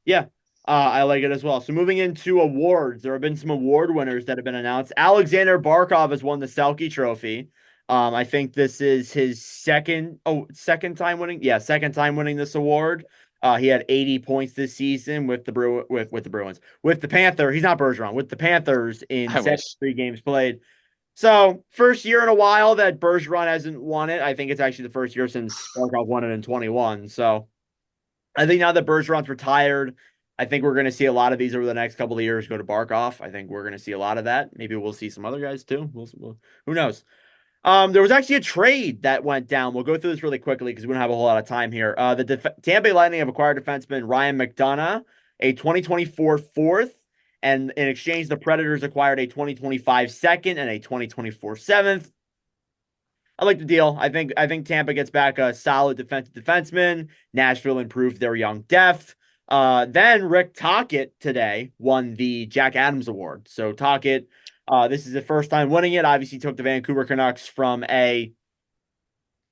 Yeah, I like it as well. So moving into awards, there have been some award winners that have been announced. Alexander Barkov has won the Selke Trophy. I think this is his second time winning. Yeah, second time winning this award. He had 80 points this season with the Bruins. With the Panther, he's not Bergeron. With the Panthers in 73 games played. So first year in a while that Bergeron hasn't won it. I think it's actually the first year since Barkov won it in 21. So I think now that Bergeron's retired, I think we're going to see a lot of these over the next couple of years go to Barkov. I think we're going to see a lot of that. Maybe we'll see some other guys too. Who knows? There was actually a trade that went down. We'll go through this really quickly because we don't have a whole lot of time here. The Tampa Bay Lightning have acquired defenseman Ryan McDonough, a 2024 fourth, and in exchange, the Predators acquired a 2025 second and a 2024 seventh. I like the deal. I think Tampa gets back a solid defenseman. Nashville improved their young depth. Then Rick Tocchet today won the Jack Adams Award. So Tocchet, this is the first time winning it. Obviously took the Vancouver Canucks from a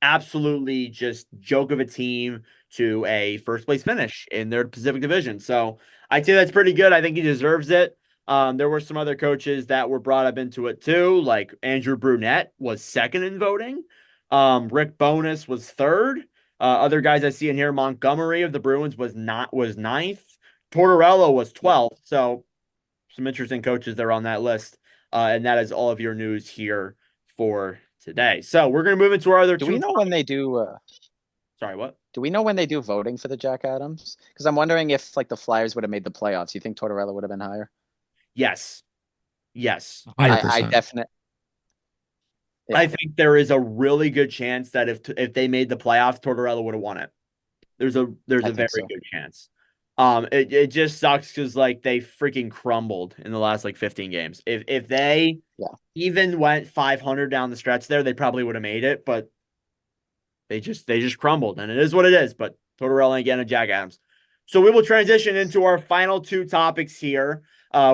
absolutely just joke of a team to a first place finish in their Pacific Division. So I'd say that's pretty good. I think he deserves it. There were some other coaches that were brought up into it too, like Andrew Brunette was second in voting. Rick Bowness was third. Other guys I see in here, Montgomery of the Bruins was ninth. Tortorella was 12th. So some interesting coaches there on that list. And that is all of your news here for today. So we're going to move into our other Do two. we know when they do? Sorry, what? Do we know when they do voting for the Jack Adams? Because I'm wondering if the Flyers would have made the playoffs. You think Tortorella would have been higher? Yes. I definitely. Yeah. I think there is a really good chance that if they made the playoffs, Tortorella would have won it. There's a very good chance. It just sucks because they freaking crumbled in the last 15 games. If they even went 500 down the stretch there, they probably would have made it, but they just crumbled, and it is what it is. But Tortorella again and Jack Adams. So we will transition into our final two topics here.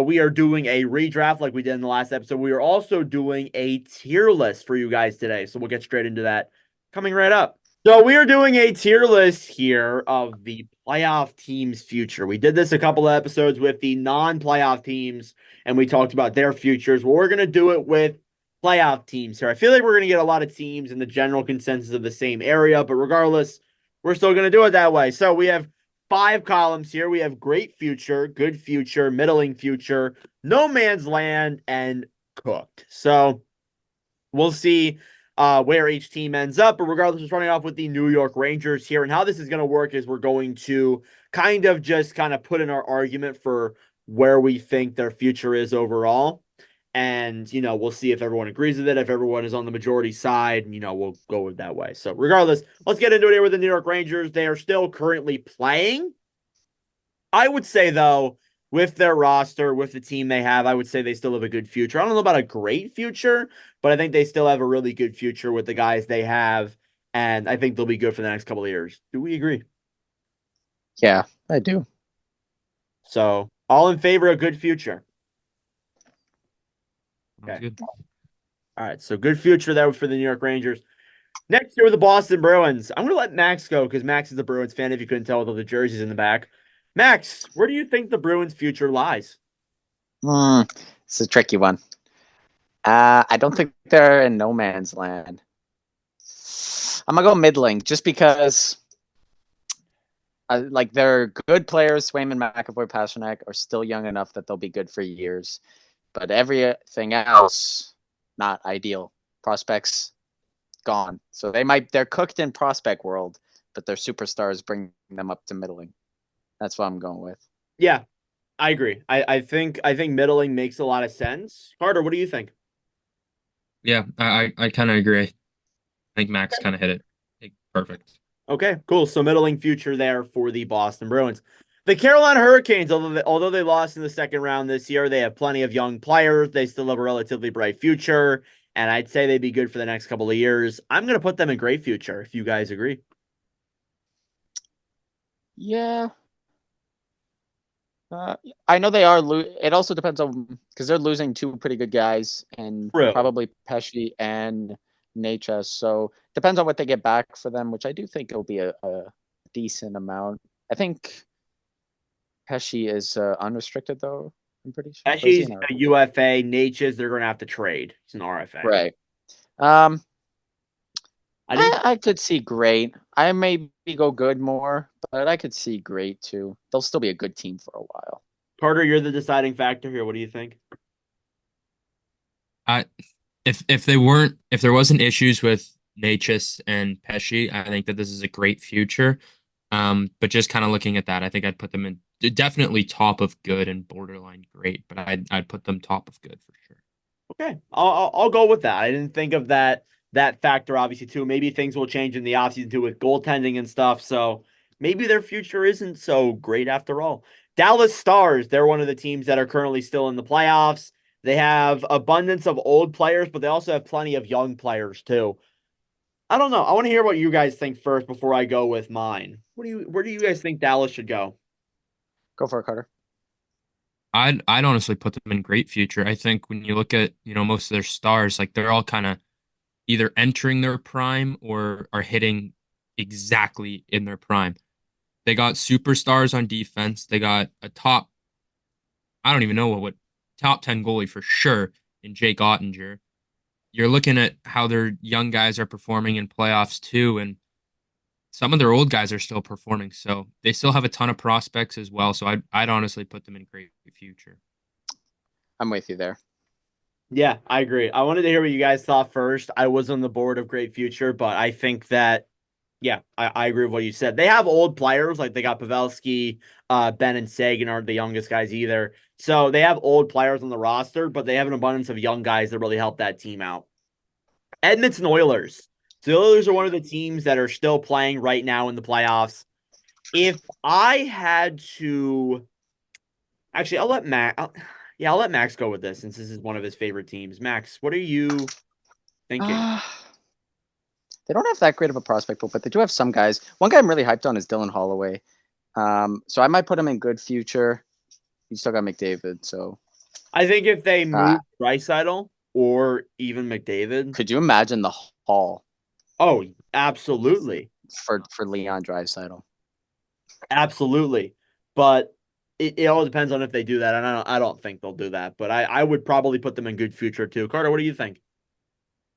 We are doing a redraft like we did in the last episode. We are also doing a tier list for you guys today. So we'll get straight into that coming right up. So we are doing a tier list here of the playoff teams' future. We did this a couple of episodes with the non-playoff teams, and we talked about their futures. Well, we're going to do it with playoff teams here. I feel like we're going to get a lot of teams in the general consensus of the same area, but regardless, we're still going to do it that way. So we have 5 columns here. We have great future, good future, middling future, no man's land, and cooked. So we'll see where each team ends up. But regardless, we're starting off with the New York Rangers here. And how this is going to work is we're going to kind of put in our argument for where we think their future is overall. And, we'll see if everyone agrees with it. If everyone is on the majority side, we'll go with that way. So regardless, let's get into it here with the New York Rangers. They are still currently playing. I would say, though, with their roster, with the team they have, I would say they still have a good future. I don't know about a great future, but I think they still have a really good future with the guys they have. And I think they'll be good for the next couple of years. Do we agree? Yeah, I do. So all in favor of good future. Okay. Good. All right. So good future there for the New York Rangers. Next year with the Boston Bruins. I'm going to let Max go because Max is a Bruins fan, if you couldn't tell with all the jerseys in the back. Max, where do you think the Bruins' future lies? It's a tricky one. I don't think they're in no man's land. I'm going to go middling just because they're good players. Swayman, McAvoy, Pasternak are still young enough that they'll be good for years. But everything else, not ideal. Prospects, gone. So they're cooked in prospect world, but their superstars bring them up to middling. That's what I'm going with. Yeah, I agree. I think middling makes a lot of sense. Carter, what do you think? Yeah, I kind of agree. I think Max kind of hit it perfect. Okay, cool. So middling future there for the Boston Bruins. The Carolina Hurricanes, although they lost in the second round this year, they have plenty of young players. They still have a relatively bright future, and I'd say they'd be good for the next couple of years. I'm going to put them in great future, if you guys agree. Yeah. I know they are. It also depends on because they're losing two pretty good guys, and True. probably Pesci and Natchez. So depends on what they get back for them, which I do think it'll be a decent amount. I think Pesci is unrestricted though. I'm pretty sure. Pesci's a UFA. Natchez, they're going to have to trade. It's an RFA. Right. I could see great. I maybe go good more, but I could see great too. They'll still be a good team for a while. Carter, you're the deciding factor here. What do you think? If there wasn't issues with Natchez and Pesci, I think that this is a great future. But just kind of looking at that, I think I'd put them in definitely top of good and borderline great, but I'd put them top of good for sure. Okay, I'll go with that. I didn't think of that factor obviously too. Maybe things will change in the offseason too with goaltending and stuff. So maybe their future isn't so great after all. Dallas Stars, they're one of the teams that are currently still in the playoffs. They have abundance of old players, but they also have plenty of young players too. I don't know. I want to hear what you guys think first before I go with mine. Where do you guys think Dallas should go? Go for it, Carter. I'd honestly put them in great future. I think when you look at, most of their stars, like they're all kind of either entering their prime or are hitting exactly in their prime. They got superstars on defense. They got a top, I don't even know what top 10 goalie for sure in Jake Ottinger. You're looking at how their young guys are performing in playoffs too, and some of their old guys are still performing. So they still have a ton of prospects as well. So I'd honestly put them in great future. I'm with you there. Yeah, I agree. I wanted to hear what you guys thought first. I was on the board of great future, but I think that, yeah, I agree with what you said. They have old players, like they got Pavelski, Ben and Sagan aren't the youngest guys either. So they have old players on the roster, but they have an abundance of young guys that really help that team out. Edmonton Oilers. So the Oilers are one of the teams that are still playing right now in the playoffs. If I had to, actually, I'll let Max go with this since this is one of his favorite teams. Max, what are you thinking? They don't have that great of a prospect pool, but they do have some guys. One guy I'm really hyped on is Dylan Holloway. So I might put him in good future. You still got McDavid, so I think if they move Draisaitl or even McDavid, could you imagine the haul? Oh, absolutely. For Leon Draisaitl. Absolutely. But it all depends on if they do that. And I don't think they'll do that. But I would probably put them in good future too. Carter, what do you think?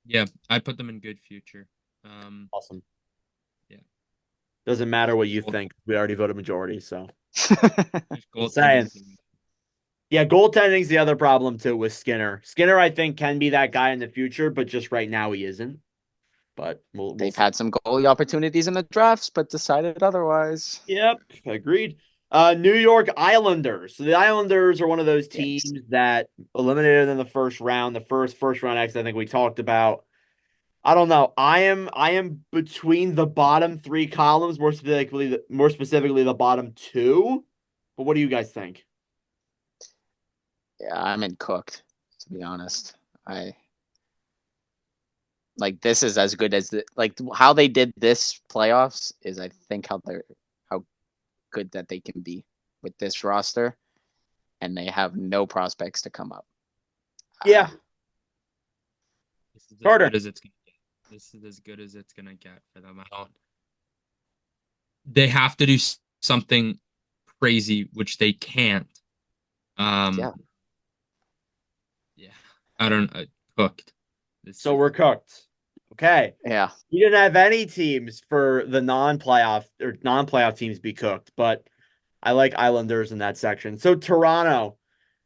Yeah, I'd put them in good future. Awesome. Yeah. Doesn't matter what you think. We already voted majority, so. Yeah, goaltending's the other problem too with Skinner. Skinner, I think, can be that guy in the future, but just right now he isn't. but we'll They've see. had some goalie opportunities in the drafts, but decided otherwise. Yep, agreed. New York Islanders. So the Islanders are one of those teams Yes. that eliminated in the first round. The first round exit I think we talked about. I don't know. I am between the bottom three columns, more specifically the bottom two. But what do you guys think? Yeah, I'm in cooked, to be honest. I like this is as good as how they did this playoffs is I think how good that they can be with this roster, and they have no prospects to come up. Yeah, This is as Carter. good as it's gonna get. This is as good as it's gonna get for them. They have to do something crazy, which they can't. Yeah. Yeah. I don't cooked. So we're cooked. Okay. Yeah. You didn't have any teams for the non-playoff teams be cooked, but I like Islanders in that section. So Toronto,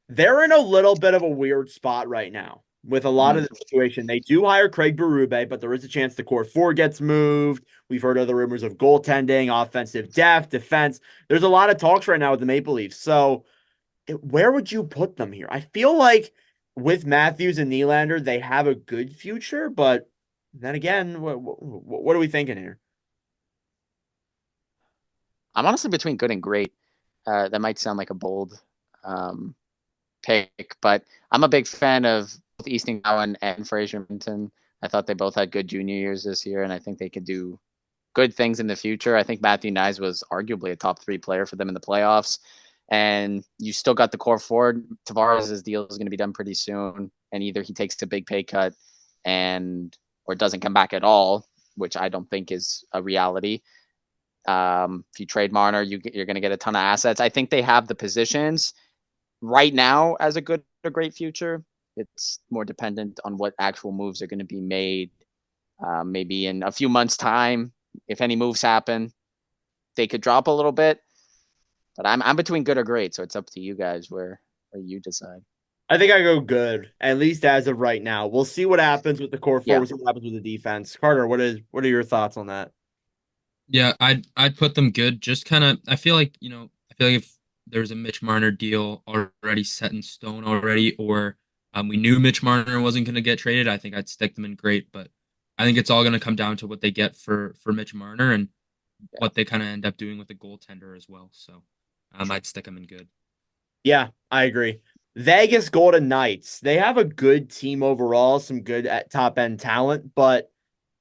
they're in a little bit of a weird spot right now with a lot of the situation. They do hire Craig Berube, but there is a chance the core four gets moved. We've heard other rumors of goaltending, offensive depth, defense. There's a lot of talks right now with the Maple Leafs. So where would you put them here? I feel like with Matthews and Nylander, they have a good future, but then again, what are we thinking here? I'm honestly between good and great. That might sound like a bold pick, but I'm a big fan of both Easton Cowan and Fraser Minton. I thought they both had good junior years this year, and I think they could do good things in the future. I think Matthew Nyes was arguably a top 3 player for them in the playoffs. And you still got the core forward. Tavares' deal is going to be done pretty soon, and either he takes a big pay cut or doesn't come back at all, which I don't think is a reality. If you trade Marner, you're going to get a ton of assets. I think they have the positions right now as a good or great future. It's more dependent on what actual moves are going to be made. Maybe in a few months' time, if any moves happen, they could drop a little bit. But I'm between good or great, so it's up to you guys where you decide. I think I go good, at least as of right now. We'll see what happens with the core four. Yeah. We'll see what happens with the defense. Carter, what are your thoughts on that? Yeah, I'd put them good. Just kind of, I feel like if there's a Mitch Marner deal already set in stone already, or we knew Mitch Marner wasn't going to get traded, I think I'd stick them in great. But I think it's all going to come down to what they get for Mitch Marner and what they kind of end up doing with the goaltender as well. So I'd stick them in good. Yeah, I agree. Vegas Golden Knights, they have a good team overall, some good at top end talent, but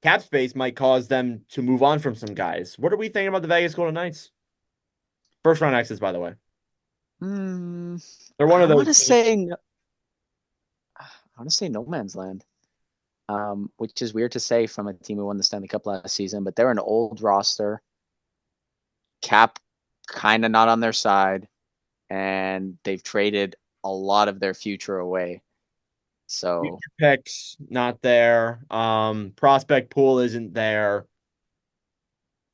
cap space might cause them to move on from some guys. What are we thinking about the Vegas Golden Knights? First round exits, by the way. They're one of I those. want to say no man's land, which is weird to say from a team who won the Stanley Cup last season, but they're an old roster. Cap kind of not on their side, and they've traded a lot of their future away. So Future picks not there. Prospect pool isn't there.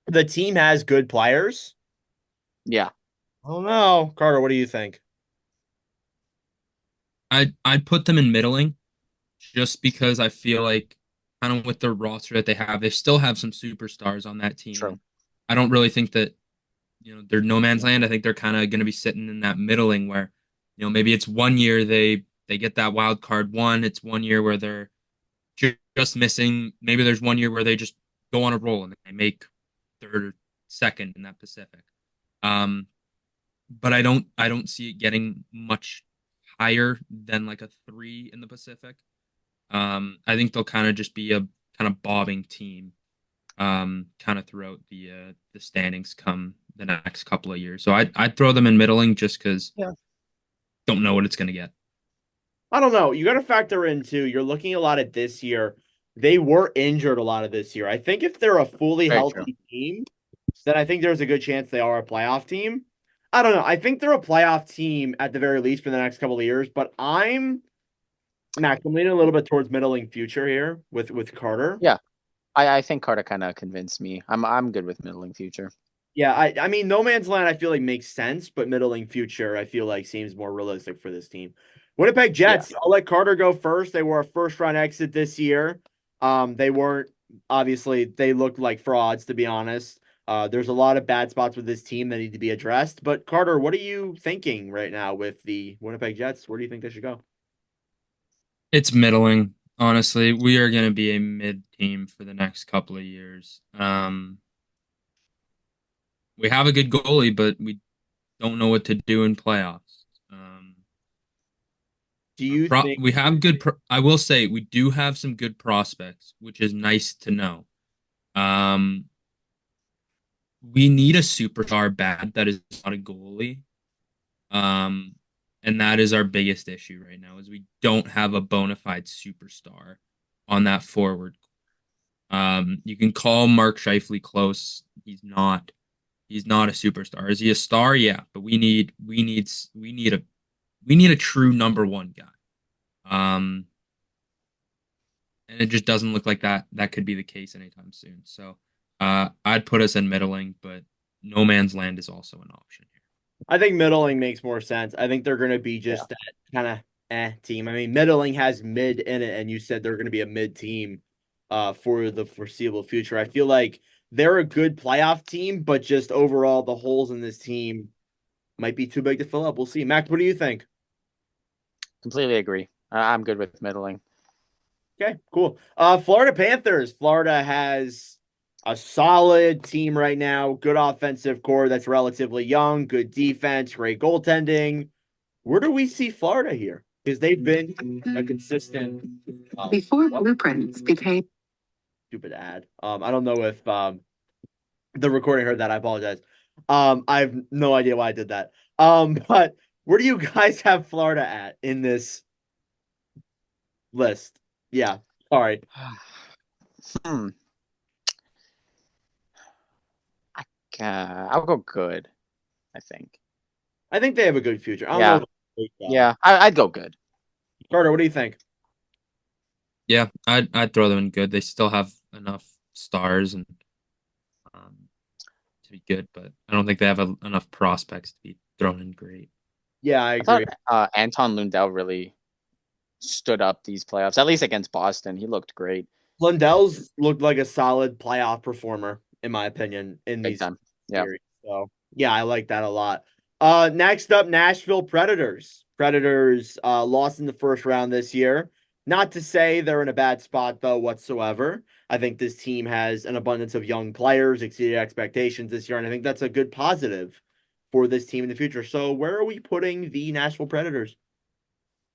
The team has good players. yeah, I don't know. Carter, what do you think? I'd put them in middling just because I feel like kind of with the roster that they still have some superstars on that team. true. I don't really think that they're no man's land. I think they're kind of going to be sitting in that middling where maybe it's 1 year they get that wild card one. It's 1 year where they're just missing. Maybe there's 1 year where they just go on a roll and they make third or second in that Pacific. But I don't see it getting much higher than like a 3 in the Pacific. I think they'll kind of just be a kind of bobbing team, kind of throughout the standings come the next couple of years. So I'd throw them in middling just because don't know what it's gonna get. I don't know. You got to factor in too. You're looking a lot at this year. They were injured a lot of this year. I think if they're a fully Very healthy true. team, then I think there's a good chance they are a playoff team. I don't know. I think they're a playoff team at the very least for the next couple of years, but Max, I'm leaning a little bit towards middling future here with Carter. Yeah, I think Carter kind of convinced me. I'm good with middling future. Yeah, I mean, no man's land I feel like makes sense, but middling future I feel like seems more realistic for this team. Winnipeg Jets, I'll let Carter go first. They were a first round exit this year. They weren't obviously they look like frauds, to be honest. There's a lot of bad spots with this team that need to be addressed. But Carter, what are you thinking right now with the Winnipeg Jets? Where do you think they should go? It's middling. Honestly, we are going to be a mid team for the next couple of years. We have a good goalie, but we don't know what to do in playoffs. Do you think We have I will say we do have some good prospects, which is nice to know. Um, we need a superstar bad that is not a goalie. Um, and that is our biggest issue right now is we don't have a bona fide superstar on that forward. You can call Mark Scheifele close. He's not a superstar. Is he a star? Yeah, but we need a true number one guy. And it just doesn't look like that could be the case anytime soon. So I'd put us in middling, but no man's land is also an option here. I think middling makes more sense. I think they're going to be just that kind of team. I mean, middling has mid in it, and you said they're going to be a mid team for the foreseeable future. I feel like they're a good playoff team, but just overall, the holes in this team might be too big to fill up. We'll see. Max, what do you think? Completely agree. I'm good with middling. Okay, cool. Florida Panthers. Florida has a solid team right now. Good offensive core that's relatively young. Good defense. Great goaltending. Where do we see Florida here? Because they've been a consistent. Before blueprints became Stupid ad. I don't know if the recording heard that. I apologize. I have no idea why I did that. But where do you guys have Florida at in this list? Yeah, sorry. I'll go good, I think. I think they have a good future. I don't Yeah. know. Yeah, I'd go good. Carter, what do you think? Yeah, I'd throw them in good. They still have enough stars and to be good, but I don't think they have enough prospects to be thrown in great. Yeah, I I agree. thought Anton Lundell really stood up these playoffs, at least against Boston. He looked great. Lundell's looked like a solid playoff performer, in my opinion, in Big these time. Yeah. series. So yeah, I like that a lot. Next up, Nashville Predators. Predators lost in the first round this year. Not to say they're in a bad spot though whatsoever. I think this team has an abundance of young players, exceeded expectations this year, and I think that's a good positive for this team in the future. So where are we putting the Nashville Predators?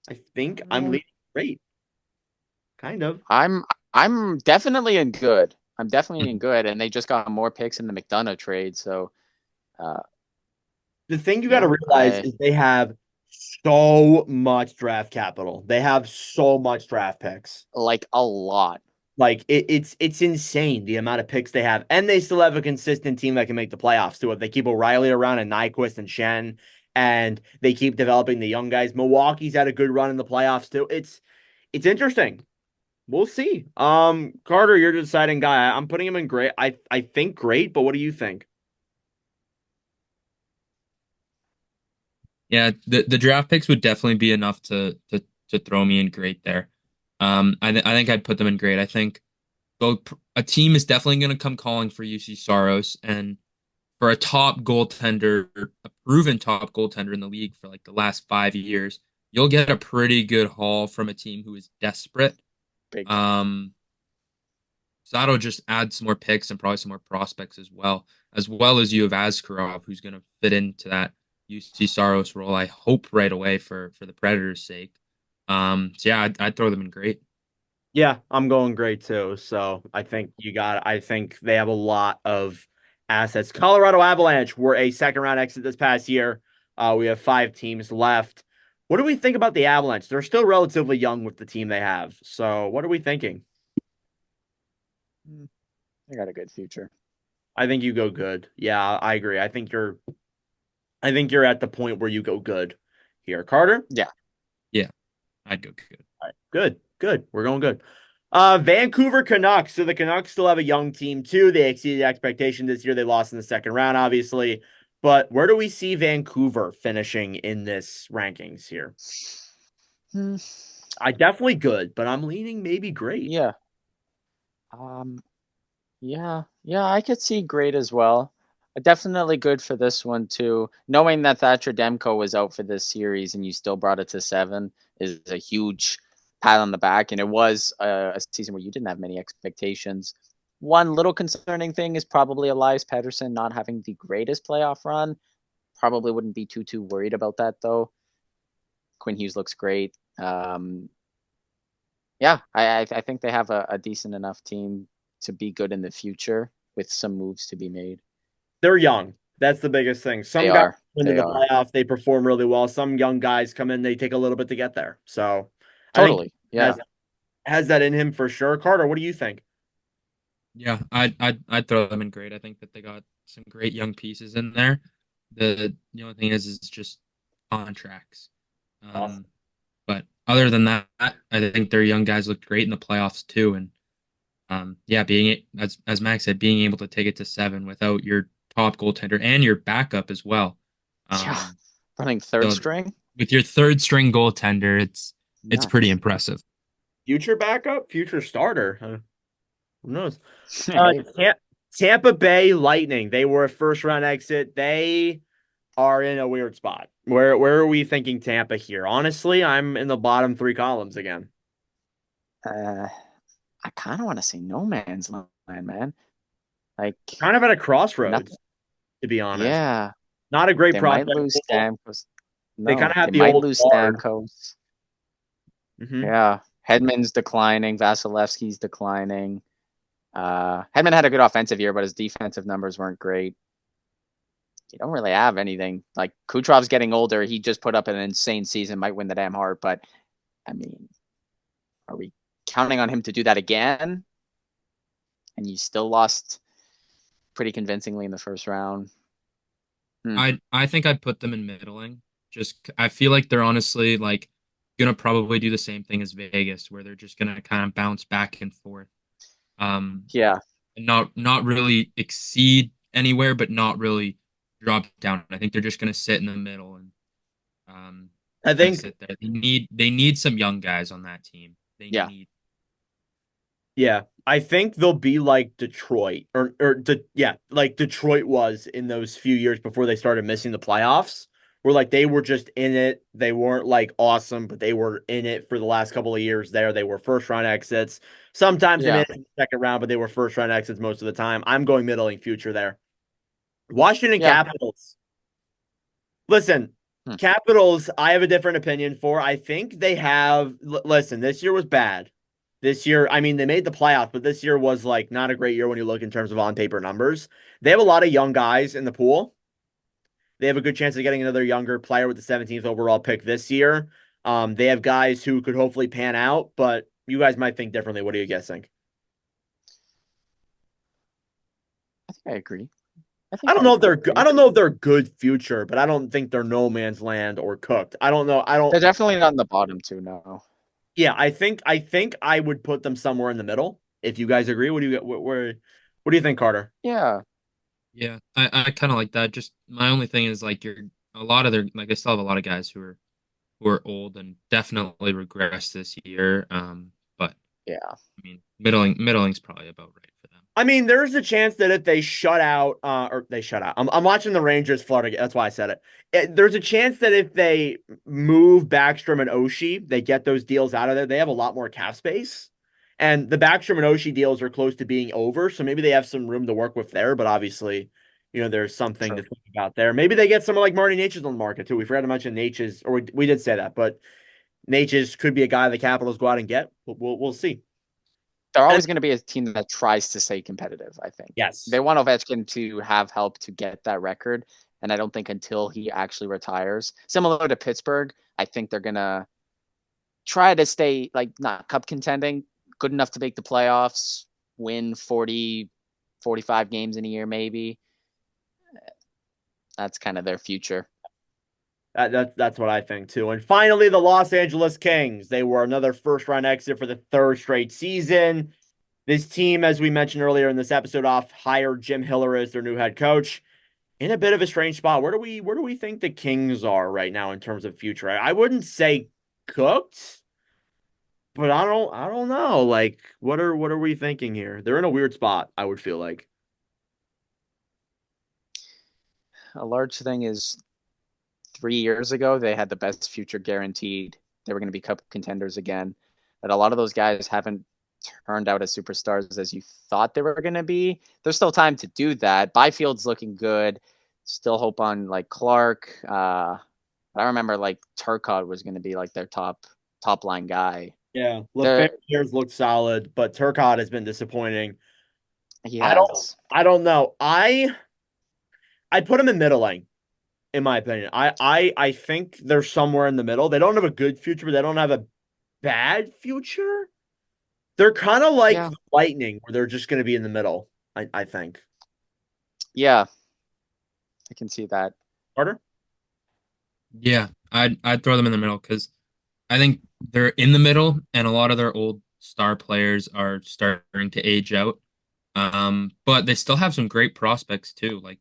I think I'm leading great. Kind of. I'm definitely in good. I'm definitely in good, and they just got more picks in the McDonough trade. So the thing you got to realize is they have so much draft capital. They have so much draft picks. Like a lot. Like it's insane the amount of picks they have, and they still have a consistent team that can make the playoffs too. If they keep O'Reilly around and Nyquist and Shen, and they keep developing the young guys, Milwaukee's had a good run in the playoffs too. It's interesting. We'll see. Carter, you're the deciding guy. I'm putting him in great. I think great, but what do you think? Yeah, the draft picks would definitely be enough to throw me in great there. I think I'd put them in great. I think a team is definitely going to come calling for UC Saros, and for a top goaltender, a proven top goaltender in the league for like the last 5 years, you'll get a pretty good haul from a team who is desperate. Big. So that'll just add some more picks and probably some more prospects as well as you have Askarov, who's going to fit into that UC Saros role. I hope right away for the Predators' sake. So yeah, I'd throw them in great. Yeah, I'm going great too. So I think I think they have a lot of assets. Colorado Avalanche were a second round exit this past year. We have 5 teams left. What do we think about the Avalanche? They're still relatively young with the team they have. So what are we thinking? They got a good future. I think you go good. Yeah, I agree. I think you're at the point where you go good here. Carter? Yeah. Yeah, I'd go good. All right, good. We're going good. Vancouver Canucks. So the Canucks still have a young team too. They exceeded expectation this year. They lost in the second round, obviously. But where do we see Vancouver finishing in this rankings here? I definitely good, but I'm leaning maybe great. Yeah. Um, yeah, I could see great as well. Definitely good for this one too. Knowing that Thatcher Demko was out for this series and you still brought it to 7 is a huge pat on the back. And it was a season where you didn't have many expectations. One little concerning thing is probably Elias Pettersson not having the greatest playoff run. Probably wouldn't be too worried about that though. Quinn Hughes looks great. Yeah, I think they have a decent enough team to be good in the future with some moves to be made. They're young. That's the biggest thing. Some They guys are. come into They the are. playoffs, they perform really well. Some young guys come in, they take a little bit to get there. So I think Totally. he Yeah. has that in him for sure. Carter, what do you think? Yeah, I'd throw them in great. I think that they got some great young pieces in there. The only thing is just contracts. Awesome. But other than that, I think their young guys looked great in the playoffs too. And yeah, being as Max said, being able to take it to 7 without your top goaltender and your backup as well. Yeah. Um, Running third so string? with your third string goaltender, it's pretty Nuts. impressive. Future backup, future starter. Who knows? Hey, Tampa Bay Lightning. They were a first round exit. They are in a weird spot. Where are we thinking Tampa here? Honestly, I'm in the bottom 3 columns again. I kind of want to say no man's land, man. Like, Kind of at a crossroads, nothing. to be honest. Yeah. Not a great They might prospect lose pool. Stamkos. They kind No, of have they the might old lose guard. Stamkos. Mm-hmm. Yeah. Hedman's declining. Vasilevsky's declining. Hedman had a good offensive year, but his defensive numbers weren't great. You don't really have anything. Like, Kucherov's getting older. He just put up an insane season, might win the damn Hart, but I mean, are we counting on him to do that again? And you still lost pretty convincingly in the first round. I think I'd put them in middling. Just I feel like they're honestly like gonna probably do the same thing as Vegas, where they're just gonna kind of bounce back and forth. Yeah. And not really exceed anywhere, but not really drop down. I think they're just gonna sit in the middle and I kind of think, sit there. They need some young guys on that team. They Yeah. need yeah, I think they'll be like Detroit, like Detroit was in those few years before they started missing the playoffs. Where like they were just in it. They weren't like awesome, but they were in it for the last couple of years there. They were first round exits. Sometimes they Yeah. made it to the second round, but they were first round exits most of the time. I'm going middling future there. Washington Yeah. Capitals. Listen, Hmm. Capitals, I have a different opinion for. I think they have. Listen, this year was bad. This year, I mean, they made the playoffs, but this year was like not a great year when you look in terms of on paper numbers. They have a lot of young guys in the pool. They have a good chance of getting another younger player with the 17th overall pick this year. They have guys who could hopefully pan out, but you guys might think differently. What are you guessing? I think I agree. I don't know if they're. I don't know if they're good future, but I don't think they're no man's land or cooked. I don't know. I don't. They're definitely not on the bottom two, no. Yeah, I think I would put them somewhere in the middle. If you guys agree, what do you what do you think, Carter? Yeah, I kind of like that. Just my only thing is like you're a lot of their like they still have a lot of guys who are old and definitely regressed this year. But Yeah. I mean, middling's probably about right for them. I mean, there's a chance that if they shut out, or they shut out, I'm watching the Rangers flutter. That's why I said it. There's a chance that if they move Backstrom and Oshie, they get those deals out of there. They have a lot more cap space, and the Backstrom and Oshie deals are close to being over. So maybe they have some room to work with there. But obviously, there's something True. to think about there. Maybe they get someone like Marty Natchez on the market too. We forgot to mention Natchez, or we did say that, but Natchez could be a guy the Capitals go out and get. We'll see. They're always going to be a team that tries to stay competitive, I think. Yes. They want Ovechkin to have help to get that record. And I don't think until he actually retires, similar to Pittsburgh, I think they're going to try to stay, like, not cup contending, good enough to make the playoffs, win 40, 45 games in a year, maybe. That's kind of their future. That's what I think too. And finally, the Los Angeles Kings. They were another first round exit for the third straight season. This team, as we mentioned earlier in this episode, hired Jim Hiller as their new head coach. In a bit of a strange spot. Where do we think the Kings are right now in terms of future? I wouldn't say cooked, but I don't know. Like, what are we thinking here? They're in a weird spot, I would feel like. A large thing is 3 years ago, they had the best future guaranteed. They were going to be cup contenders again. But a lot of those guys haven't turned out as superstars as you thought they were going to be. There's still time to do that. Byfield's looking good. Still hope on like Clark. I remember like Turcotte was going to be like their top line guy. Yeah, Lafreniere's looked solid, but Turcotte has been disappointing. Yes. I don't know. I'd put him in middling, in my opinion. I think they're somewhere in the middle. They don't have a good future, but they don't have a bad future. They're kind of like the Lightning, where they're just going to be in the middle, I think. Yeah, I can see that. Carter? Yeah, I'd throw them in the middle because I think they're in the middle, and a lot of their old star players are starting to age out. But they still have some great prospects too. Like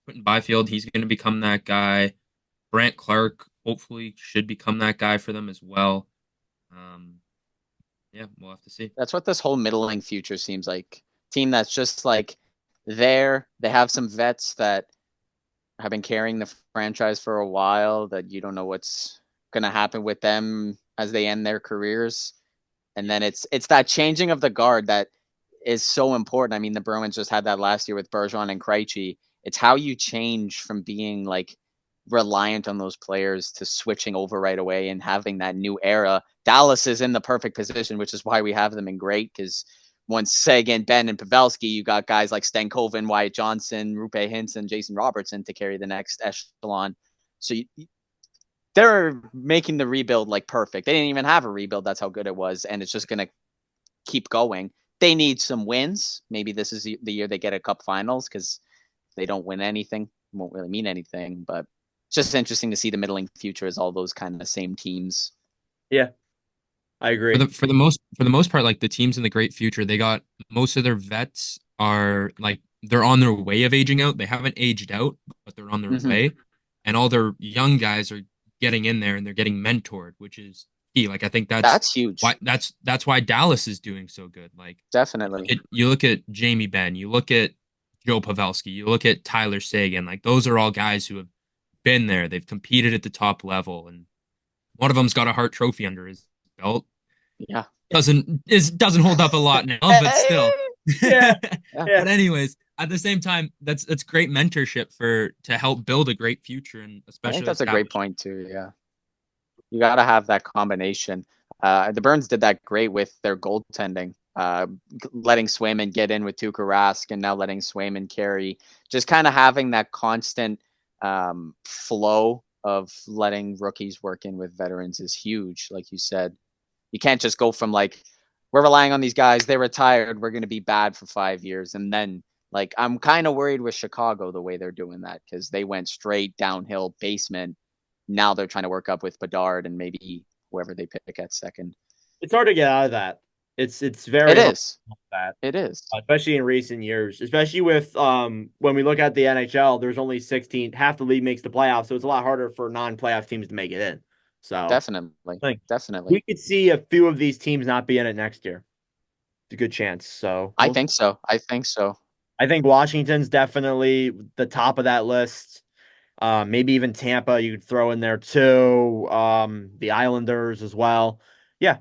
Quentin Byfield, he's going to become that guy. Brant Clark hopefully should become that guy for them as well. Yeah, we'll have to see. That's what this whole middling future seems like. Team that's just like there. They have some vets that have been carrying the franchise for a while that you don't know what's going to happen with them as they end their careers. And then it's that changing of the guard that is so important. I mean, the Bruins just had that last year with Bergeron and Krejci. It's how you change from being like reliant on those players to switching over right away and having that new era. Dallas is in the perfect position, which is why we have them in great, because once Seguin, Ben, and Pavelski, you got guys like Stankoven, Wyatt Johnson, Rupe Hintz, and Jason Robertson to carry the next echelon. So they're making the rebuild like perfect. They didn't even have a rebuild. That's how good it was. And it's just going to keep going. They need some wins. Maybe this is the year they get a cup finals, because if they don't win anything, it won't really mean anything. But it's just interesting to see the middling future as all those kind of same teams. Yeah, I agree. For the most part, like the teams in the great future, they got most of their vets are like they're on their way of aging out. They haven't aged out, but they're on their way. And all their young guys are getting in there and they're getting mentored, which is key. Like I think that's huge. That's why Dallas is doing so good. Like definitely. You look at Jamie Benn, you look at Joe Pavelski, you look at Tyler Seguin. Like those are all guys who have been there. They've competed at the top level, and one of them's got a Hart Trophy under his belt. Yeah, doesn't hold up a lot now, but still. Yeah. But anyways, at the same time, that's great mentorship to help build a great future, and especially I think that's a great point too. Yeah, you got to have that combination. The Bruins did that great with their goaltending, letting Swayman get in with Tuukka Rask, and now letting Swayman carry. Just kind of having that constant flow of letting rookies work in with veterans is huge. Like you said, you can't just go from like, we're relying on these guys, they're retired, we're going to be bad for 5 years. And then like, I'm kind of worried with Chicago, the way they're doing that, because they went straight downhill basement. Now they're trying to work up with Bedard and maybe whoever they pick at second. It's hard to get out of that. It's very It is. That. It is. Especially in recent years, especially with when we look at the NHL, there's only 16, half the league makes the playoffs, so it's a lot harder for non-playoff teams to make it in. So definitely. We could see a few of these teams not be in it next year. It's a good chance. So I think so. I think Washington's definitely the top of that list. Maybe even Tampa you could throw in there too. The Islanders as well. Yeah.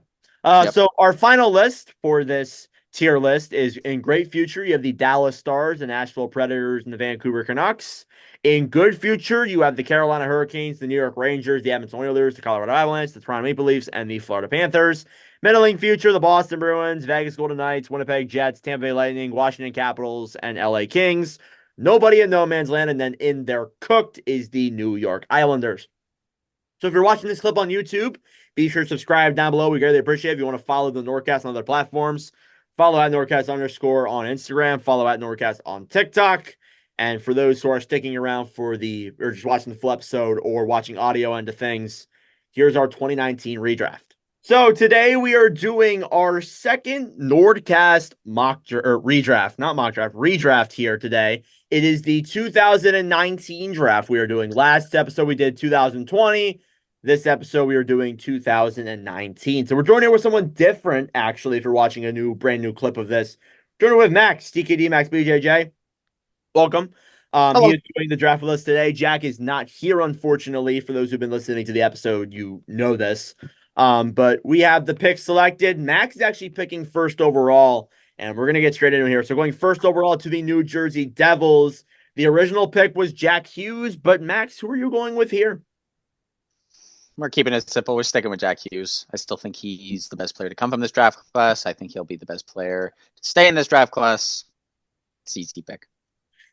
So our final list for this tier list is in great future, you have the Dallas Stars, the Nashville Predators, and the Vancouver Canucks. In good future, you have the Carolina Hurricanes, the New York Rangers, the Edmonton Oilers, the Colorado Avalanche, the Toronto Maple Leafs, and the Florida Panthers. Middling future, the Boston Bruins, Vegas Golden Knights, Winnipeg Jets, Tampa Bay Lightning, Washington Capitals, and LA Kings. Nobody in no man's land, and then in there cooked is the New York Islanders. So if you're watching this clip on YouTube, be sure to subscribe down below. We greatly appreciate it. If you want to follow the NordCast on other platforms, follow at NordCast _ on Instagram, follow at NordCast on TikTok. And for those who are sticking around or just watching the full episode or watching audio end of things, here's our 2019 redraft. So today we are doing our second NordCast redraft here today. It is the 2019 draft we are doing. Last episode we did 2020. This episode, we are doing 2019. So we're joining with someone different, actually, if you're watching a brand new clip of this. Joining with Max, Tkdmaxbjj. Welcome. He is doing the draft with us today. Jack is not here, unfortunately. For those who've been listening to the episode, you know this. But we have the pick selected. Max is actually picking first overall, and we're going to get straight into here. So going first overall to the New Jersey Devils. The original pick was Jack Hughes, but Max, who are you going with here? We're keeping it simple. We're sticking with Jack Hughes. I still think he's the best player to come from this draft class. I think he'll be the best player to stay in this draft class. It's an easy pick.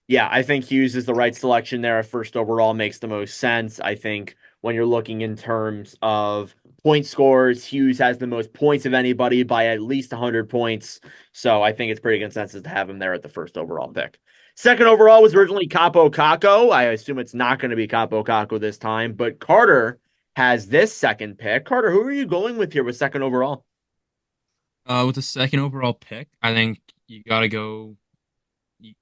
Yeah, I think Hughes is the right selection there at first overall. Makes the most sense. I think when you're looking in terms of point scores, Hughes has the most points of anybody by at least 100 points. So I think it's pretty consensus to have him there at the first overall pick. Second overall was originally Capo Caco. I assume it's not going to be Capo Caco this time, but Carter has this second pick. Carter, who are you going with here with second overall? With the second overall pick, I think you got to go. You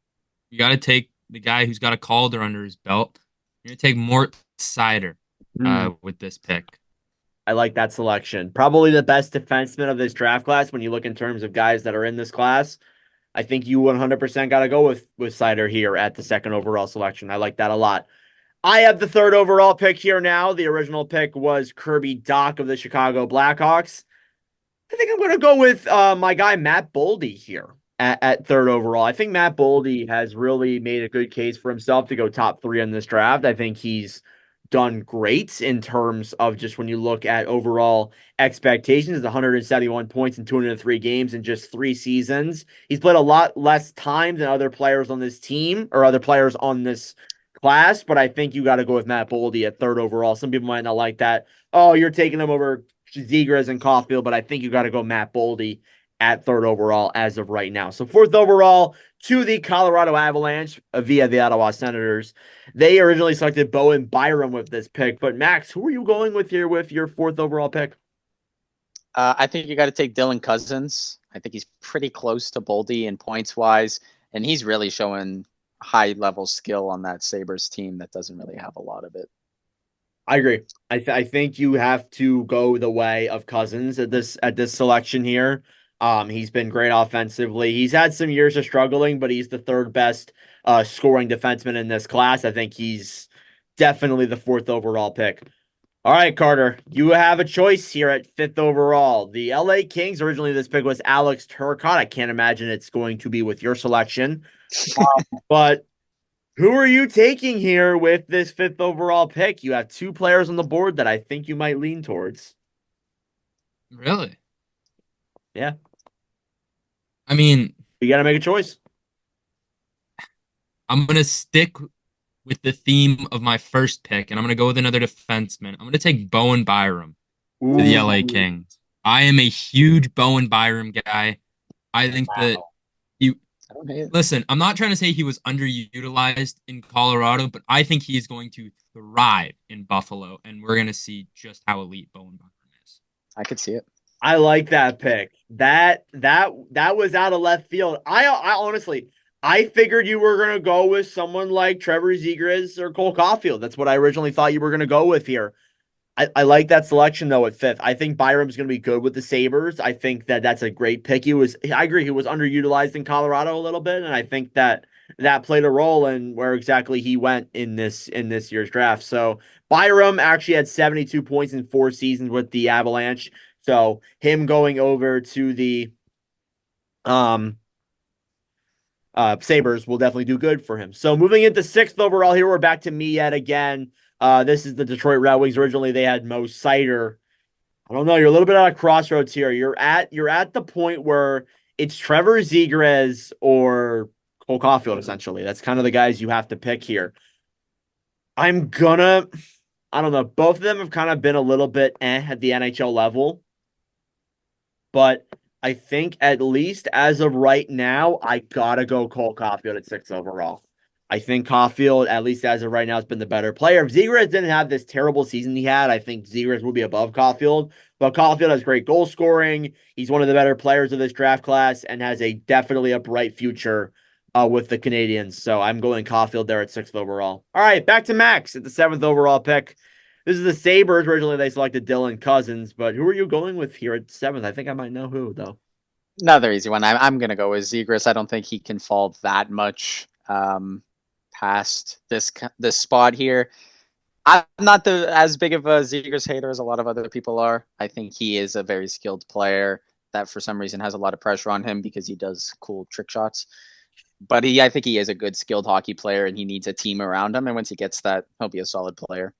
got to take the guy who's got a Calder under his belt. You're going to take Mort Seider with this pick. I like that selection. Probably the best defenseman of this draft class when you look in terms of guys that are in this class. I think you 100% got to go with Seider here at the second overall selection. I like that a lot. I have the third overall pick here now. The original pick was Kirby Dach of the Chicago Blackhawks. I think I'm going to go with my guy Matt Boldy here at third overall. I think Matt Boldy has really made a good case for himself to go top 3 in this draft. I think he's done great in terms of just when you look at overall expectations. 171 points in 203 games in just 3 seasons. He's played a lot less time than other players on this team or other players on this class, but I think you got to go with Matt Boldy at third overall. Some people might not like that. Oh, you're taking him over Zegras and Caulfield, but I think you got to go Matt Boldy at third overall as of right now. So fourth overall to the Colorado Avalanche via the Ottawa Senators. They originally selected Bowen Byram with this pick, but Max, who are you going with here with your fourth overall pick? I think you got to take Dylan Cousins. I think he's pretty close to Boldy in points wise, and he's really showing high level skill on that Sabres team that doesn't really have a lot of it. I agree. I think you have to go the way of Cousins at this selection here. He's been great offensively. He's had some years of struggling, but he's the third best scoring defenseman in this class. I think he's definitely the fourth overall pick. All right, Carter, you have a choice here at fifth overall. The LA Kings, originally this pick was Alex Turcotte. I can't imagine it's going to be with your selection. But who are you taking here with this fifth overall pick? You have 2 players on the board that I think you might lean towards. Really? Yeah. I mean, you got to make a choice. I'm going to stick with the theme of my first pick, and I'm going to go with another defenseman. I'm going to take Bowen Byram to the LA Kings. I am a huge Bowen Byram guy. I think that listen, I'm not trying to say he was underutilized in Colorado, but I think he is going to thrive in Buffalo, and we're going to see just how elite Bowen Byram is. I could see it. I like that pick. That was out of left field. I honestly, I figured you were going to go with someone like Trevor Zegras or Cole Caulfield. That's what I originally thought you were going to go with here. I like that selection, though, at fifth. I think Byram's going to be good with the Sabres. I think that's a great pick. I agree, he was underutilized in Colorado a little bit, and I think that played a role in where exactly he went in this year's draft. So Byram actually had 72 points in 4 seasons with the Avalanche. So him going over to the Sabres will definitely do good for him. So moving into 6th overall here, we're back to me yet again. This is the Detroit Red Wings. Originally, they had Mo Seider. I don't know. You're a little bit at a crossroads here. You're at the point where it's Trevor Zegras or Cole Caulfield, essentially. That's kind of the guys you have to pick here. I don't know. Both of them have kind of been a little bit at the NHL level. But I think at least as of right now, I got to go Cole Caulfield at 6th overall. I think Caulfield, at least as of right now, has been the better player. If Zegras didn't have this terrible season he had, I think Zegras will be above Caulfield. But Caulfield has great goal scoring. He's one of the better players of this draft class and has definitely a bright future with the Canadiens. So I'm going Caulfield there at 6th overall. All right, back to Max at the 7th overall pick. This is the Sabres. Originally, they selected Dylan Cousins, but who are you going with here at 7th? I think I might know who, though. Another easy one. I'm going to go with Zegras. I don't think he can fall that much past this spot here. I'm not as big of a Zegras hater as a lot of other people are. I think he is a very skilled player that for some reason has a lot of pressure on him because he does cool trick shots. But I think he is a good skilled hockey player and he needs a team around him. And once he gets that, he'll be a solid player.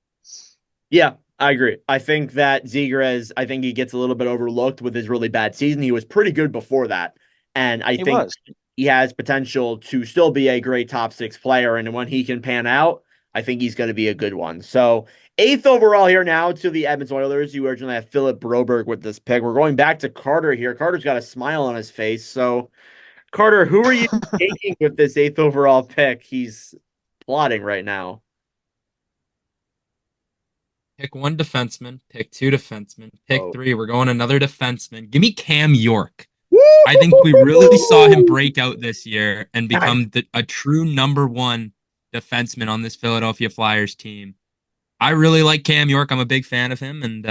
Yeah, I agree. I think that Zegras, I think he gets a little bit overlooked with his really bad season. He was pretty good before that. And I think he has potential to still be a great top 6 player. And when he can pan out, I think he's going to be a good one. So 8th overall here now to the Edmonton Oilers. You originally have Philip Broberg with this pick. We're going back to Carter here. Carter's got a smile on his face. So Carter, who are you taking with this 8th overall pick? He's plotting right now. Pick 1 defenseman, pick 2 defenseman, pick 3. We're going another defenseman. Give me Cam York. I think we really saw him break out this year and become a true number 1 defenseman on this Philadelphia Flyers team. I really like Cam York. I'm a big fan of him, and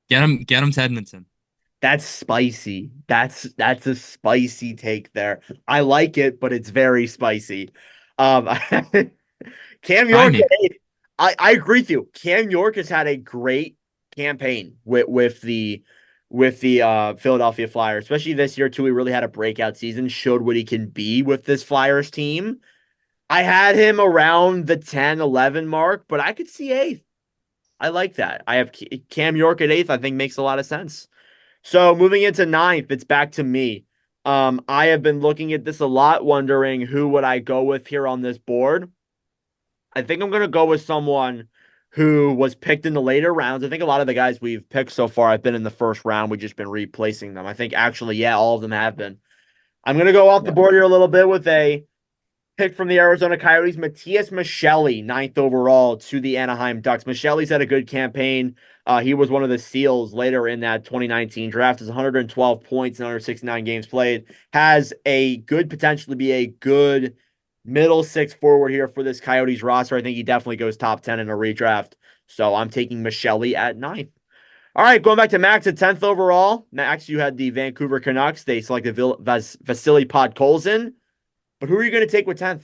get him to Edmonton. That's spicy. That's a spicy take there. I like it, but it's very spicy. Cam York, I agree with you. Cam York has had a great campaign with the Philadelphia Flyers, especially this year too. He really had a breakout season, showed what he can be with this Flyers team. I had him around the 10-11 mark, but I could see 8th. I like that. I have Cam York at 8th. I think makes a lot of sense. So moving into 9th, it's back to me. I have been looking at this a lot, wondering who would I go with here on this board. I think I'm going to go with someone who was picked in the later rounds. I think a lot of the guys we've picked so far have been in the first round. We've just been replacing them. I think actually, yeah, all of them have been. I'm going to go off the board here a little bit with a pick from the Arizona Coyotes, Matias Maccelli, 9th overall to the Anaheim Ducks. Maccelli's had a good campaign. He was one of the steals later in that 2019 draft. Has 112 points in 169 games played. Has a good potential to be a good middle 6 forward here for this Coyotes roster. I think he definitely goes top 10 in a redraft. So I'm taking Maccelli at 9th. All right, going back to Max at 10th overall. Max, you had the Vancouver Canucks. They selected Vasily Podkolzin. But who are you going to take with 10th?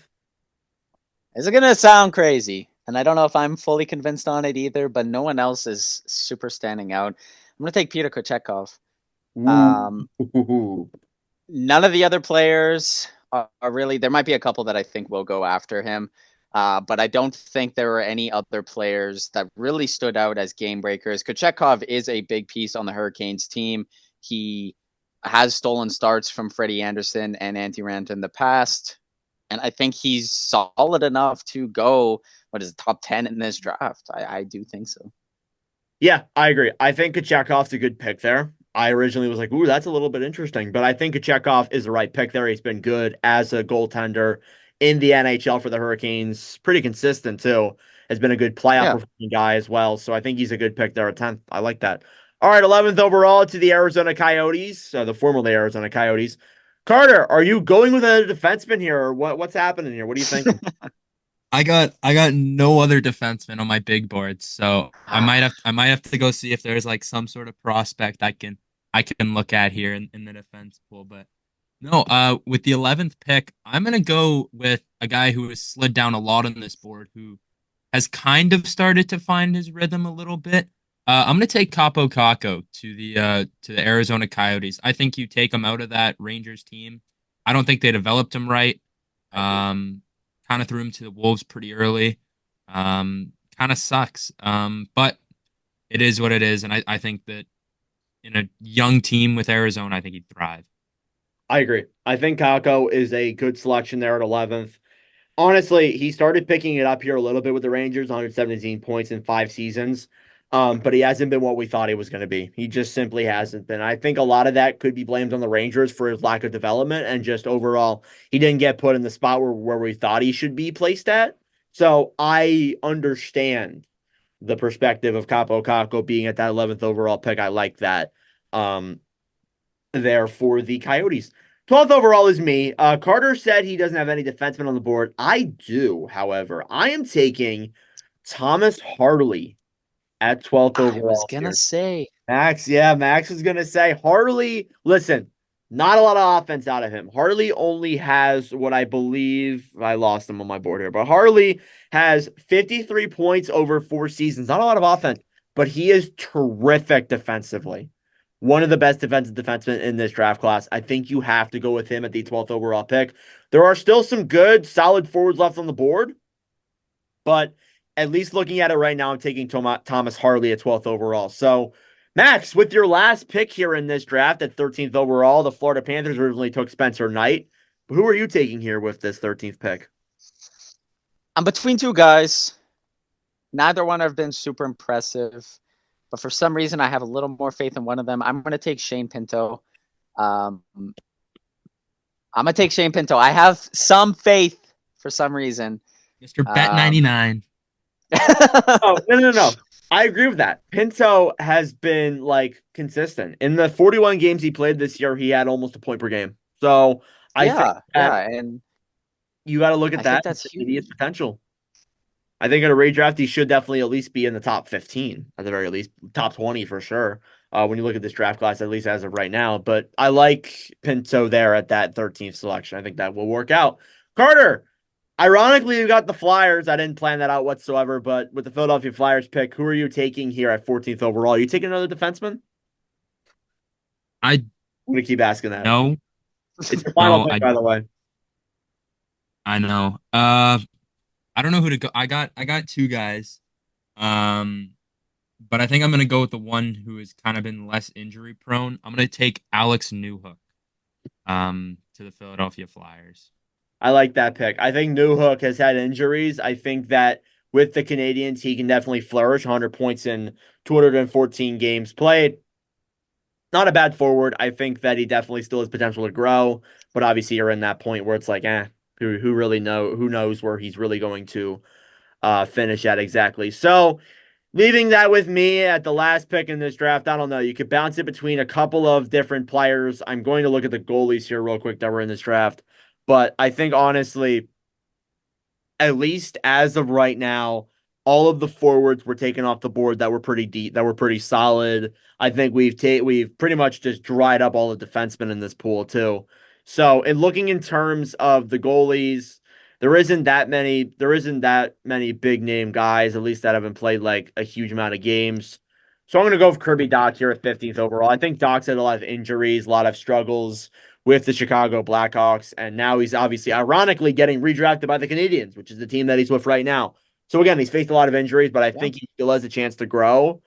Is it going to sound crazy? And I don't know if I'm fully convinced on it either, but no one else is super standing out. I'm going to take Peter Kochetkov. None of the other players are really, there might be a couple that I think will go after him, but I don't think there were any other players that really stood out as game breakers. Kochetkov is a big piece on the Hurricanes team. He has stolen starts from Freddie Anderson and Antti Raanta in the past. And I think he's solid enough to go, top 10 in this draft. I do think so. Yeah, I agree. I think Kachekhov's a good pick there. I originally was like, ooh, that's a little bit interesting. But I think Kochetkov is the right pick there. He's been good as a goaltender in the NHL for the Hurricanes. Pretty consistent, too. Has been a good playoff performing guy as well. So I think he's a good pick there at 10th. I like that. All right, 11th overall to the Arizona Coyotes, the formerly Arizona Coyotes. Carter, are you going with a defenseman here, or what's happening here? What are you thinking? I got no other defenseman on my big board, so I might have to go see if there's like some sort of prospect I can look at here in the defense pool. But no, with the 11th pick, I'm gonna go with a guy who has slid down a lot on this board, who has kind of started to find his rhythm a little bit. I'm gonna take Kaapo Kakko to the Arizona Coyotes. I think you take him out of that Rangers team. I don't think they developed him right. Kind of threw him to the Wolves pretty early. Kind of sucks. But it is what it is, and I think that in a young team with Arizona, I think he'd thrive. I agree. I think Kakko is a good selection there at 11th. Honestly, he started picking it up here a little bit with the Rangers, 117 points in 5 seasons. But he hasn't been what we thought he was going to be. He just simply hasn't been. I think a lot of that could be blamed on the Rangers for his lack of development and just overall, he didn't get put in the spot where we thought he should be placed at. So I understand the perspective of Kaapo Kakko being at that 11th overall pick. I like that there for the Coyotes. 12th overall is me. Carter said he doesn't have any defensemen on the board. I do, however. I am taking Thomas Harley at 12th I overall. was gonna here. say. Max is going to say Harley. Listen, not a lot of offense out of him. Harley only has what I believe, I lost him on my board here, but Harley has 53 points over 4 seasons. Not a lot of offense, but he is terrific defensively. One of the best defensive defensemen in this draft class. I think you have to go with him at the 12th overall pick. There are still some good, solid forwards left on the board, but at least looking at it right now, I'm taking Thomas Harley at 12th overall. So, Max, with your last pick here in this draft at 13th overall, the Florida Panthers originally took Spencer Knight. Who are you taking here with this 13th pick? I'm between two guys. Neither one have been super impressive, but for some reason, I have a little more faith in one of them. I'm going to take Shane Pinto. I'm going to take Shane Pinto. I have some faith for some reason. Mr. Bet 99. Oh, no. I agree with that. Pinto has been consistent. In the 41 games he played this year, he had almost a point per game. So I think and you got to look at I that. think that's Immediate potential. I think at a redraft, he should definitely at least be in the top 15, at the very least, top 20 for sure. When you look at this draft class, at least as of right now. But I like Pinto there at that 13th selection. I think that will work out. Carter, ironically, you got the Flyers. I didn't plan that out whatsoever, but with the Philadelphia Flyers pick, who are you taking here at 14th overall? Are you taking another defenseman? I'm going to keep asking that. No. It's your final pick, by the way. I know. I don't know who to go. I got two guys. But I think I'm gonna go with the one who has kind of been less injury prone. I'm gonna take Alex Newhook to the Philadelphia Flyers. I like that pick. I think Newhook has had injuries. I think that with the Canadiens, he can definitely flourish. 100 points in 214 games played. Not a bad forward. I think that he definitely still has potential to grow, but obviously you're in that point where it's like, who really who knows where he's really going to finish at exactly. So leaving that with me at the last pick in this draft, I don't know. You could bounce it between a couple of different players. I'm going to look at the goalies here real quick that were in this draft. But I think, honestly, at least as of right now, all of the forwards were taken off the board that were pretty deep, that were pretty solid. I think we've pretty much just dried up all the defensemen in this pool too. So, in looking in terms of the goalies, there isn't that many big name guys, at least that haven't played a huge amount of games. So I'm going to go with Kirby Dach here at 15th overall. I think Dach's had a lot of injuries, a lot of struggles with the Chicago Blackhawks, and now he's obviously, ironically, getting redrafted by the Canadiens, which is the team that he's with right now. So again, he's faced a lot of injuries, but I think he still has a chance to grow.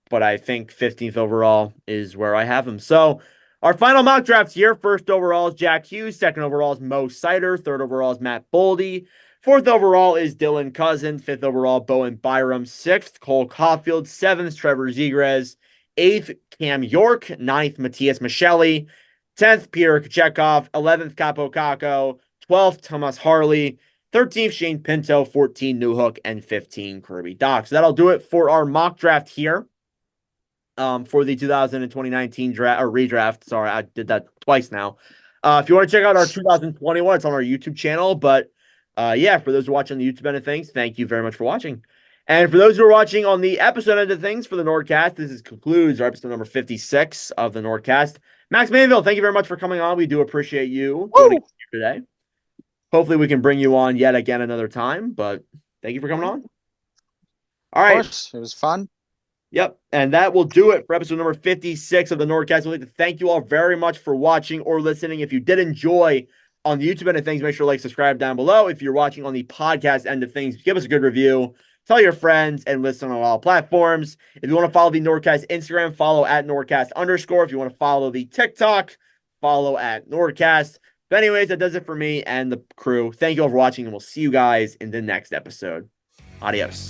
But I think 15th overall is where I have him. So our final mock drafts here. First overall is Jack Hughes. Second overall is Mo Sider. Third overall is Matt Boldy. Fourth overall is Dylan Cousin. Fifth overall, Bowen Byram. Sixth, Cole Caulfield. Seventh, Trevor Zegras. Eighth, Cam York. Ninth, Matthias Micheli. 10th, Peter Kochetkov. 11th, Capo Caco. 12th, Thomas Harley. 13th, Shane Pinto. 14, Newhook. And 15, Kirby Dach. So that'll do it for our mock draft here. For the 2019 draft or redraft. Sorry, I did that twice now. If you want to check out our 2021, it's on our YouTube channel. But for those who are watching the YouTube end of things, thank you very much for watching. And for those who are watching on the episode end of things for the NordCast, concludes our episode number 56 of the NordCast. Max Manville, thank you very much for coming on. We do appreciate you joining us here today. Hopefully we can bring you on yet again another time, but thank you for coming on. All right. Of course, it was fun. Yep, and that will do it for episode number 56 of the NordCast. We'd like to thank you all very much for watching or listening. If you did enjoy on the YouTube end of things, make sure to subscribe down below. If you're watching on the podcast end of things, give us a good review. Tell your friends and listen on all platforms. If you want to follow the NordCast Instagram, follow at NordCast_. If you want to follow the TikTok, follow at NordCast. But anyways, that does it for me and the crew. Thank you all for watching, and we'll see you guys in the next episode. Adios.